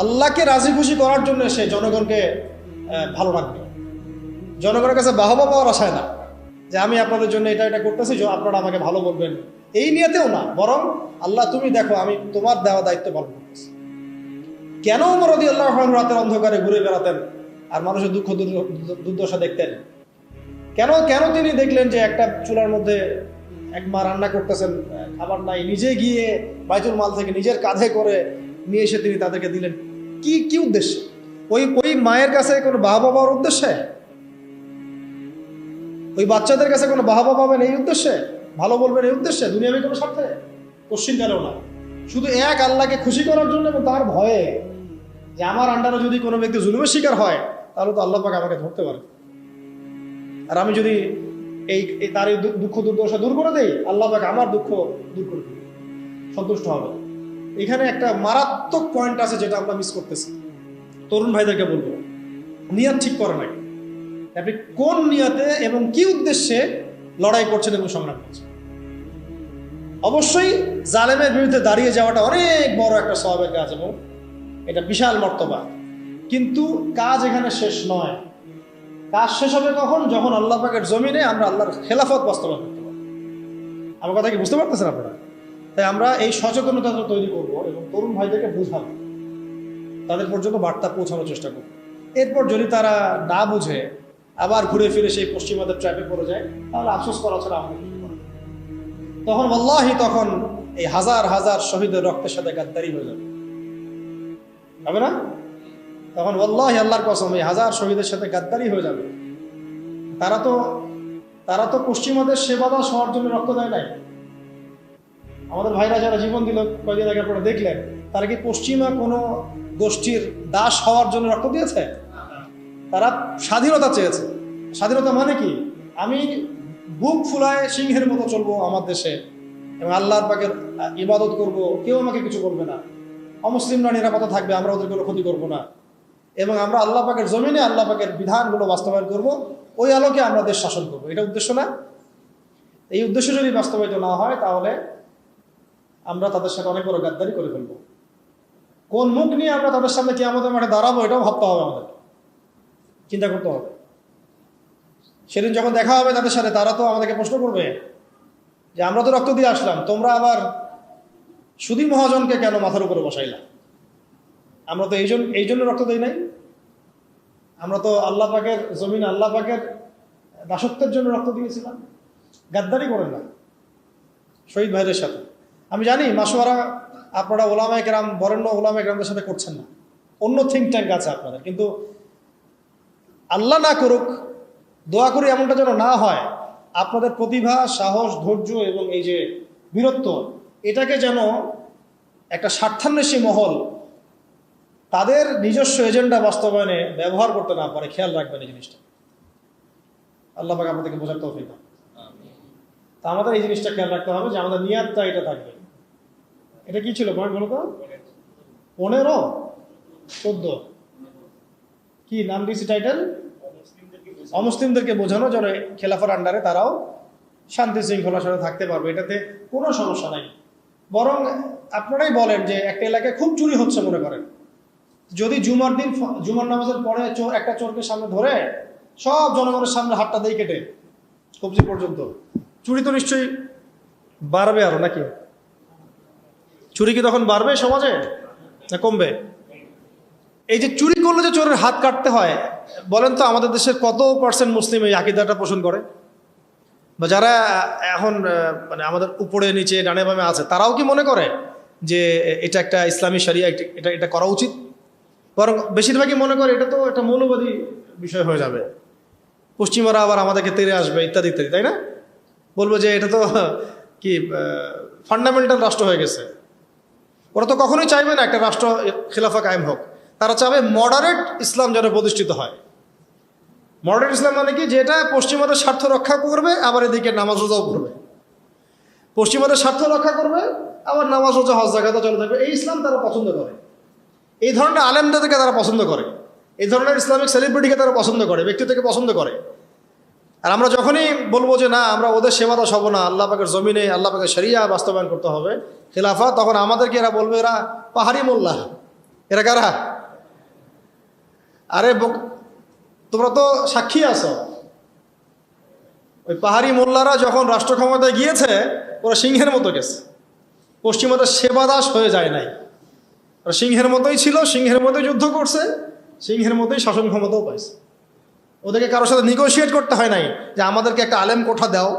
আল্লাহকে রাজি খুশি করার জন্য সে জনগণকে ভালো রাখবে, জনগণের কাছে বাহবা পাওয়ার আশায় না, যে আমি আপনাদের জন্য এটা এটা করতেছি, আপনারা আমাকে ভালো বলবেন, এই নিয়েতেও না, বরং আল্লাহ তুমি দেখো আমি তোমার দেওয়া দায়িত্ব পালন করতেছি। কেন ওমর রাদিয়াল্লাহু আনহু রাতের অন্ধকারে ঘুরে বেড়াতেন আর মানুষের দুঃখ দুর্দশা দেখতেন? কেন তিনি দেখলেন যে একটা চুলার মধ্যে এক মা রান্না করতেছেন, খাবার নাই, নিজে গিয়ে বাইতুল মাল থেকে নিজের কাঁধে করে নিয়ে এসে তিনি তাদেরকে দিলেন? কি উদ্দেশ্যে? ওই মায়ের কাছে কোনো বাহবা পাওয়ার উদ্দেশ্যে? ওই বাচ্চাদের কাছে কোনো বাহবা পাবেন এই উদ্দেশ্যে? ভালো বলবেন এই উদ্দেশ্যে? দুনিয়াবি কোনো স্বার্থে? কোশ্চিনকালেও না, শুধু এক আল্লাহকে খুশি করার জন্য এবং তার ভয়ে যে আমার আন্ডারে যদি কোনো ব্যক্তি জুলুমের শিকার হয়, তাহলে তো আল্লাহ পাক আমাকে ধরতে পারে, আর আমি যদি তার এই দুঃখ দুর্দশা দূর করে দেই, আল্লাহ পাক আমার দুঃখ দূর করে দেবে, সন্তুষ্ট হবে। এখানে একটা মারাত্মক পয়েন্ট আছে যেটা আমরা মিস করতেছি। তরুণ ভাইদেরকে বলবো, নিয়াত ঠিক করে নাই, আপনি কোন নিয়াতে এবং কি উদ্দেশ্যে লড়াই করছেন এবং সংগ্রাম করছেন। অবশ্যই জালেমের বিরুদ্ধে দাঁড়িয়ে যাওয়াটা অনেক বড় একটা সওয়াবের কাজ এবং এটা বিশাল মর্তবা, কিন্তু কাজ এখানে শেষ নয়। কাজ শেষ হবে কখন? যখন আল্লাহ পাকের জমিনে আমরা আল্লাহর খেলাফত বাস্তবায়ন করতে পারবো। আমার কথা কি বুঝতে পারতেছেন আপনারা? তাই আমরা এই সচেতনতা তৈরি করব এবং তরুণ ভাইদেরকে বোঝাবো, তাদের পর্যন্ত বার্তা পৌঁছানোর চেষ্টা করবো। এরপর যদি তারা না বুঝে আবার ঘুরে ফিরে সেই পশ্চিমাদের ট্র্যাপে পড়ে যায়, তাহলে আফসোস করা ছাড়া আমাদের কিছু করার নেই। তখন আল্লাহি, তখন এই হাজার হাজার শহীদের রক্তের সাথে গাদ্দারি হয়ে যাবে, হবে না? তখন আল্লাহি, আল্লাহর কসম, এই হাজার শহীদের সাথে গাদ্দারি হয়ে যাবে। তারা তো পশ্চিমাদের সেবাদাস হওয়ার জন্য রক্ত দেয় নাই। আমাদের ভাইরা যারা জীবন দিল কয়েকদিন আগে পরে দেখলেন, তারা কি পশ্চিমা কোনো গোষ্ঠীর দাস হওয়ার জন্য রক্ত দিয়েছে? তারা স্বাধীনতা চেয়েছে। স্বাধীনতা মানে কি? আমি বুক ফুলায় সিংহের মতো চলবো আমার দেশে এবং আল্লাহর পাকের ইবাদত করব, কেউ আমাকে কিছু বলবে না, অমুসলিমরা নিরাপদে থাকবে, আমরা ওদের কোনো ক্ষতি করবো না, এবং আমরা আল্লাহ পাকের জমিনে আল্লাহ পাকের বিধানগুলো বাস্তবায়ন করব, ওই আলোকে আমরা দেশ শাসন করবো। এটা উদ্দেশ্য না? এই উদ্দেশ্য যদি বাস্তবায়িত না হয় তাহলে আমরা তাদের সাথে অনেক বড় গাদ্দারি করে ফেলবো। কোন মুখ নিয়ে আমরা তাদের সামনে কিয়ামতের মাঠে দাঁড়াবো এটাও ভাবতে হবে, আমাদের চিন্তা করতে হবে। সেদিন যখন দেখা হবে তাদের সাথে, তারা তো আমাদেরকে প্রশ্ন করবে যে আমরা তো রক্ত দিয়ে আসলাম, তোমরা আবার সুধী মহাজনকে কেন মাথার উপরে বসাইলা? আমরা তো এই জন্য রক্ত দিই নাই, আমরা তো আল্লাহ পাকের জমিন আল্লাহ পাকের দাসত্বের জন্য রক্ত দিয়েছিলাম। গাদ্দারি করেন না শহীদ ভাইদের সাথে। আমি জানি মাসোয়ারা আপনারা ওলামায়ে কেরাম, বরেণ্য ওলামায়ে কেরামদের সাথে করছেন না, অন্য থিঙ্ক ট্যাঙ্ক আছে আপনাদের, কিন্তু আল্লাহ না করুক, দোয়া করি এমনটা যেন না হয়। আপনাদের প্রতিভা, সাহস, ধৈর্য এবং এই যে বীরত্ব, এটাকে যেন একটা স্বার্থান্বেষী মহল তাদের নিজস্ব এজেন্ডা বাস্তবায়নে ব্যবহার করতে না পারে, খেয়াল রাখবেন এই জিনিসটা। আল্লাহ পাক আমাদেরকে বোঝার তৌফিক দান। তা আমাদের এই জিনিসটা খেয়াল রাখতে হবে যে আমাদের নিয়াতটা এটা থাকবে। এটা কি ছিল পয়েন্ট বলো তো? 15, 14 কি নাম দিয়েছি টাইটেল? অমুসলিমদেরকে বোঝানো যেন খেলাফার আন্ডারে তারাও শান্তি শৃঙ্খলার সাথে থাকতে পারবে, এটাতে কোনো সমস্যা নাই। বরং আপনারাই বলেন যে একটা এলাকায় খুব চুরি হচ্ছে মনে করেন, যদি জুমার দিন জুমার নামাজের পরে একটা চোরকে সামনে ধরে সব জনগণের সামনে হাতটা দিয়ে কেটে কবজি পর্যন্ত, চুরি তো নিশ্চয়ই বাড়বে আরো, নাকি? চুরি কি তখন বাড়বে সমাজে না কমবে? এই যে চুরি করলে যে চোরের হাত কাটতে হয়, বলেন তো আমাদের দেশের কত পার্সেন্ট মুসলিম এই আকীদাটা পোষণ করে? বা যারা এখন মানে আমাদের উপরে নিচে ডানে বামে আছে, তারাও কি মনে করে যে এটা একটা ইসলামী শরিয়া, এটা করা উচিত? বরং বেশিরভাগই মনে করে এটা তো একটা মৌলবাদী বিষয় হয়ে যাবে, পশ্চিমারা আবার আমাদেরকে তেড়ে আসবে ইত্যাদি ইত্যাদি, তাই না? বলবো যে এটা তো কি ফান্ডামেন্টাল রাষ্ট্র হয়ে গেছে। ওরা তো কখনোই চাইবে না একটা রাষ্ট্র খিলাফা কায়েম হোক, তারা চাবে মডারেট ইসলাম যেন প্রতিষ্ঠিত হয়। মডারেট ইসলাম মানে কি? যেটা পশ্চিমাদের স্বার্থ রক্ষা করবে, আবার এদিকে নামাজ রোজাও করবে। পশ্চিমাদের স্বার্থ রক্ষা করবে, আবার নামাজ রোজা হজ জাকাতও চলে থাকবে। এই ইসলাম তারা পছন্দ করে, এই ধরনের আলেমদেরকে তারা পছন্দ করে, এই ধরনের ইসলামিক সেলিব্রিটিকে তারা পছন্দ করে, ব্যক্তিত্বকে পছন্দ করে। আর আমরা যখনই বলবো যে না, আমরা ওদের সেবা দাস হবো না, আল্লাহ পাকের জমিনে আল্লাহ পাকের শরিয়া বাস্তবায়ন করতে হবে, খেলাফা, তখন আমাদেরকে এরা বলবে এরা পাহাড়ি মোল্লা। এরা কারা? আরে তোমরা তো সাক্ষী আছো, ওই পাহাড়ি মোল্লারা যখন রাষ্ট্র ক্ষমতায় গিয়েছে ওরা সিংহের মতো গেছে, পশ্চিমাদের সেবাদাস হয়ে যায় নাই। ওরা সিংহের মতোই ছিল, সিংহের মতোই যুদ্ধ করছে, সিংহের মতোই শাসন ক্ষমতাও পাইছে। ওদেরকে কারোর সাথে নেগোশিয়েট করতে হয় নাই যে আমাদেরকে একটা আলেম কোঠা দাও,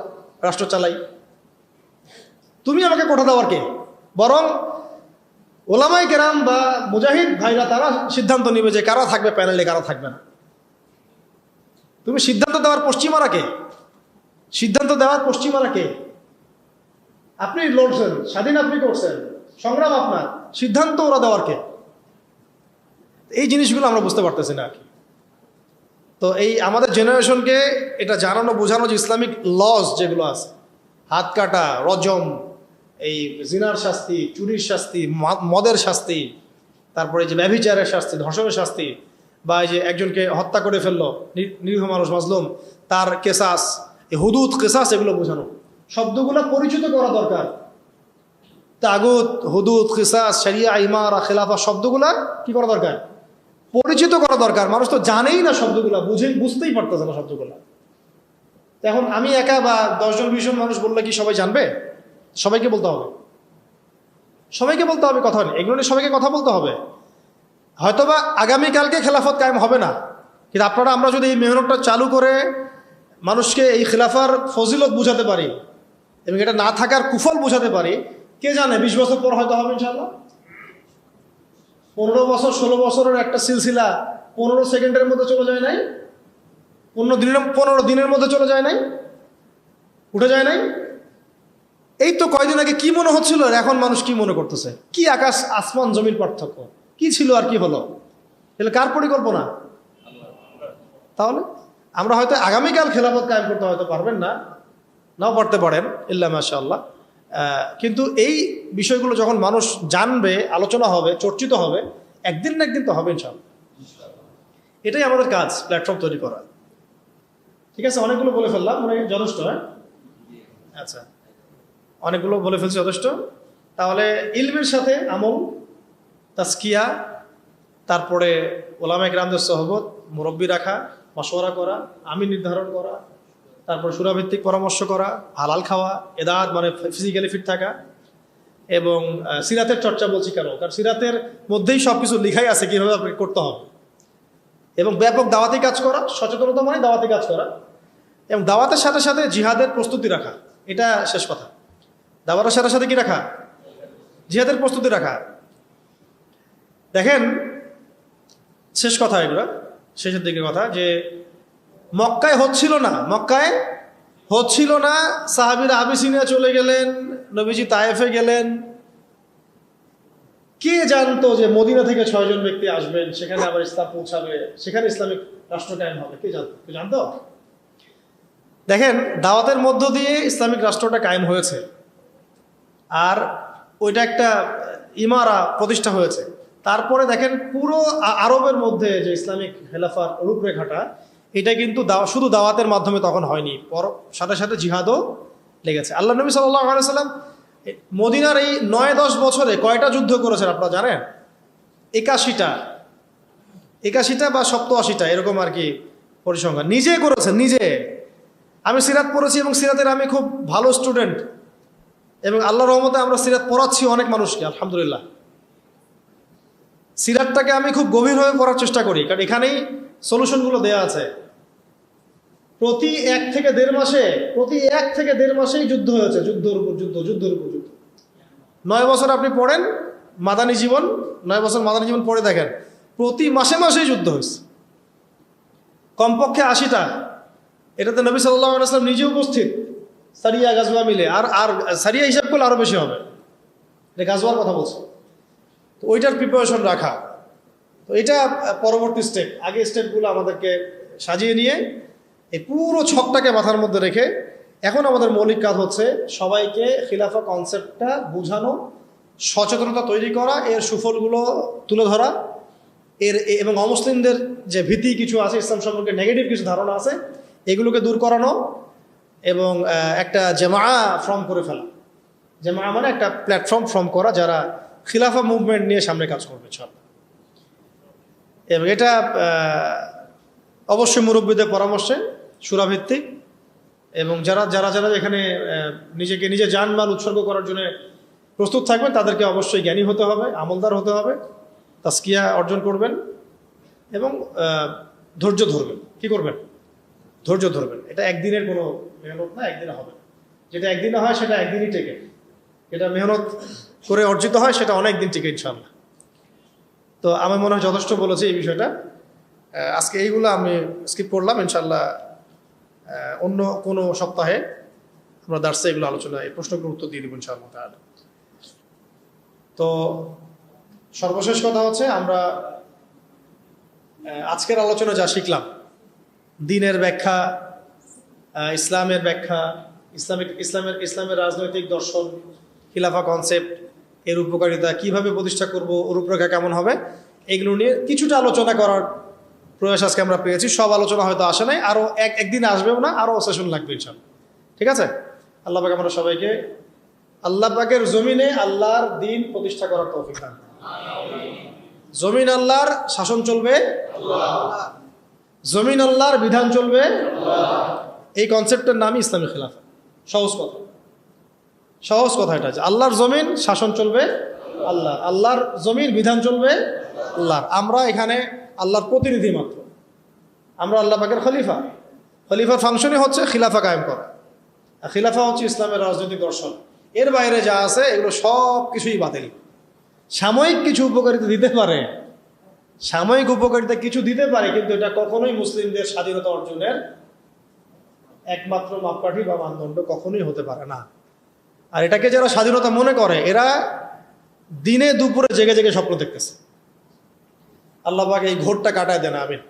রাষ্ট্র চালাই। তুমি আমাকে কোঠা দেওয়ার কে? বরং ওলামায়ে কেরাম বা মুজাহিদ ভাইরা তারা সিদ্ধান্ত নিবে যে কারা থাকবে প্যানেলে, কারা থাকবে না। তুমি সিদ্ধান্ত দেওয়ার পশ্চিমারা কে? সিদ্ধান্ত দেওয়ার পশ্চিমারা কে? আপনি লড়ছেন, স্বাধীন আপনি করছেন, সংগ্রাম আপনার, সিদ্ধান্ত ওরা দেওয়ার কে? এই জিনিসগুলো আমরা বুঝতে পারতেছি না আর কি। তো এই আমাদের জেনারেশনকে এটা জানানো বোঝানো যে ইসলামিক লস যেগুলো আছে, হাত কাটা, রজম, এই জিনার শাস্তি, চুরির শাস্তি, মদের শাস্তি, তারপরে যে ব্যভিচারের শাস্তি, ধর্ষণের শাস্তি, বা এই যে একজনকে হত্যা করে ফেললো নিরীহ মানুষ মাজলুম, তার কেসাস, এই হুদুদ কেসাস, এগুলো বোঝানো, শব্দগুলো পরিচিত করা দরকার। তাগুত, হুদুদ, কেসাস, শরিয়া, ইমারা, খেলাফা, শব্দগুলা কি করা দরকার? পরিচিত করা দরকার। মানুষ তো জানেই না শব্দগুলা, বুঝতেই পারতেছে না শব্দগুলা। এখন আমি একা বা 10 জন 20 জন মানুষ বললে কি সবাই জানবে? সবাইকে বলতে হবে, সবাইকে বলতে হবে কথা। এগুলো নিয়ে সবাইকে কথা বলতে হবে। হয়তোবা আগামীকালকে খেলাফত কায়েম হবে না, কিন্তু আমরা যদি এই মেহনতটা চালু করে মানুষকে এই খেলাফার ফজিলত বুঝাতে পারি এবং এটা না থাকার কুফল বুঝাতে পারি, কে জানে 20 বছর পর হয়তো হবে ইনশাআল্লাহ। 15 বছর 16 বছরের একটা সিলসিলা 15 সেকেন্ডের মধ্যে চলে যায় নাই, 15 দিনের মধ্যে চলে যায় নাই, উঠে যায় নাই। এই তো কয়দিন আগে কি মনে হচ্ছিল, এখন মানুষ কি মনে করতেছে? কি আকাশ আসমান জমির পার্থক্য! কি ছিল আর কি হলো? তাহলে কার পরিকল্পনা? তাহলে আমরা হয়তো আগামীকাল খেলাফত কায়েম করতে হয়তো পারবেন না, নাও পারতে পারেন, ইল্লা মাশাআল্লাহ। কিন্তু এই বিষয়গুলো যখন মানুষ জানবে, আলোচনা হবে, চর্চিত হবে, একদিন না একদিন তো হবে ইনশাআল্লাহ। এটাই আমাদের কাজ, প্ল্যাটফর্ম তৈরি করা। ঠিক আছে, অনেকগুলো বলে ফেললাম, মানে যথেষ্ট। হ্যাঁ, আচ্ছা, অনেকগুলো বলে ফেলছি, যথেষ্ট। তাহলে ইলমের সাথে আমল, তাজকিয়া, তারপরে ওলামায়ে কেরামদের সোহবত, মুরব্বি রাখা, মশওয়ারা করা, আমি নির্ধারণ করা, তারপর সুরাভিত্তিক পরামর্শ করা, হালাল খাওয়া, এদাত মানে ফিজিক্যালি ফিট থাকা, এবং সিরাতের চর্চা বলছি কেন, কারণ সিরাতের মধ্যেই সব কিছু লিখাই আছে কীভাবে আপনাকে করতে হবে। এবং ব্যাপক দাওয়াতি কাজ করা, সচেতনতা মানে দাওয়াতি কাজ করা, এবং দাওয়াতের সাথে সাথে জিহাদের প্রস্তুতি রাখা, এটা শেষ কথা। দাওয়াতের সাথে সাথে কি রাখা? জিহাদের প্রস্তুতি রাখা। দেখেন, শেষ কথা এগুলো, শেষের দিকে কথা, যে মক্কায় হচ্ছিল না, সাহাবীরা আবিসিনিয়া চলে গেলেন, নবীজি তায়েফে গেলেন। কে জানতো যে মদিনা থেকে 6 জন ব্যক্তি আসবেন, সেখানে আবার ইসলাম পৌঁছাবে, সেখানে ইসলামিক রাষ্ট্র কায়েম হবে? কে জানতো? দেখেন, দাওয়াতের মধ্য দিয়ে ইসলামিক রাষ্ট্রটা কায়েম হয়েছে, আর ওইটা একটা ইমারা প্রতিষ্ঠা হয়েছে। তারপরে দেখেন, পুরো আরবের মধ্যে যে ইসলামিক খেলাফার রূপরেখাটা, এটা কিন্তু শুধু দাওয়াতের মাধ্যমে তখন হয়নি, সাথে সাথে জিহাদও লেগেছে। আল্লাহ নবী সাল্লাল্লাহু আলাইহি সাল্লাম মদিনার এই 9-10 বছরে কয়টা যুদ্ধ করেছেন আপনারা জানেন? 81টা বা 87টা, এরকম আর কি পরিসংখ্যান। নিজে করেছেন, নিজে। আমি সিরাত পড়েছি এবং সিরাতের আমি খুব ভালো স্টুডেন্ট, এবং আল্লাহর রহমতে আমরা সিরাত পড়াচ্ছি অনেক মানুষকে, আলহামদুলিল্লাহ। সিরাতটাকে আমি খুব গভীরভাবে পড়ার চেষ্টা করি, কারণ এখানেই সলিউশনগুলো দেয়া আছে। প্রতি 1 থেকে 1.5 মাসেই যুদ্ধ হয়েছে, যুদ্ধের উপর যুদ্ধ। 9 বছর আপনি পড়েন মাদানী জীবন, 9 বছর মাদানী জীবন পড়ে দেখেন, প্রতি মাসেই যুদ্ধ হয়েছে, কমপক্ষে 80টা। এটাতে নবী সাল্লাল্লাহু আলাইহি ওয়াসাল্লাম নিজে উপস্থিত, সারিয়া গাজওয়া মিলে। আর সারিয়া হিসাব করলে আরো বেশি হবে, এটা গাজওয়ার কথা বলছে। তো ওইটার প্রিপারেশন রাখা, তো এটা পরবর্তী স্টেপ। আগে স্টেপগুলো আমাদেরকে সাজিয়ে নিয়ে এই পুরো ছকটাকে মাথার মধ্যে রেখে এখন আমাদের মৌলিক কাজ হচ্ছে সবাইকে খিলাফা কনসেপ্টটা বোঝানো, সচেতনতা তৈরি করা, এর সুফলগুলো তুলে ধরা, এবং অমুসলিমদের যে ভীতি কিছু আছে, ইসলাম সম্পর্কে নেগেটিভ কিছু ধারণা আছে, এগুলোকে দূর করানো, এবং একটা জামাআ ফর্ম করে ফেলা। জামাআ মানে একটা প্ল্যাটফর্ম ফর্ম করা, যারা খিলাফা মুভমেন্ট নিয়ে সামনে কাজ করবে সব। এবং এটা অবশ্যই মুরব্বীদের পরামর্শে, সুরাভিত্তিক, এবং যারা এখানে নিজে জানমাল উৎসর্গ করার জন্য প্রস্তুত থাকবেন, তাদেরকে অবশ্যই জ্ঞানী হতে হবে, আমলদার হতে হবে, তাজকিয়া অর্জন করবেন, এবং ধৈর্য ধরবেন। কি করবেন? ধৈর্য ধরবেন। এটা একদিনের কোনো মেহনত না, একদিনে হবে। যেটা একদিনে হয় সেটা একদিনই টেকে, যেটা মেহনত করে অর্জিত হয় সেটা অনেক দিন টিকে ইনশাআল্লাহ। তো আমার মনে হয় যথেষ্ট বলেছি এই বিষয়টা। আজকে এইগুলো আমি স্কিপ করলাম, ইনশাআল্লাহ অন্য কোনো সপ্তাহে আমরা দার্সে এগুলো আলোচনা, এই প্রশ্নগুলোর উত্তর দিয়ে দেবো ইনশাআল্লাহ তাআলা। তো সর্বশেষ কথা হচ্ছে, আমরা আজকের আলোচনা যা শিখলাম, দ্বীনের ব্যাখ্যা, ইসলামের ব্যাখ্যা, ইসলামের রাজনৈতিক দর্শন, খিলাফা কনসেপ্ট, এর উপকারিতা, কিভাবে প্রতিষ্ঠা করব, রূপরেখা কেমন হবে, এগুলো নিয়ে কিছুটা আলোচনা করার প্রয়াস আজকে আমরা পেয়েছি। সব আলোচনা হয়তো আসে নাই, আরও একদিন আসবেও না, আরও সেশন লাগবে ইনশাআল্লাহ। ঠিক আছে? আল্লাহ পাক আমরা সবাইকে আল্লাহ পাকের জমিনে আল্লাহর দ্বীন প্রতিষ্ঠা করার তৌফিক দান করুন। জমিন আল্লাহর শাসন চলবে, জমিন আল্লাহর বিধান চলবে, এই কনসেপ্টের নামই ইসলামী খিলাফা। সহজ কথা এটা, যে আল্লাহর জমিন শাসন চলবে আল্লাহর জমিন বিধান চলবে আল্লাহর। আমরা এখানে আল্লাহর প্রতিনিধি মাত্র, আমরা আল্লাহ পাকের খলিফার ফাংশনই হচ্ছে খিলাফা কায়েম করা। আর খিলাফা হচ্ছে ইসলামের রাজনৈতিক দর্শন। এর বাইরে যা আছে এগুলো সব কিছুই বাতিল। সাময়িক কিছু উপকারিতা দিতে পারে, কিন্তু এটা কখনোই মুসলিমদের স্বাধীনতা অর্জনের একমাত্র মাপকাঠি বা মানদণ্ড কখনোই হতে পারে না। আর এটাকে যারা স্বাধীনতা মনে করে, এরা দিনে দুপুরে জেগে জেগে স্বপ্ন দেখতেছে। আল্লাহ পাক এই ঘোরটা কাটায় দেন, আমিন।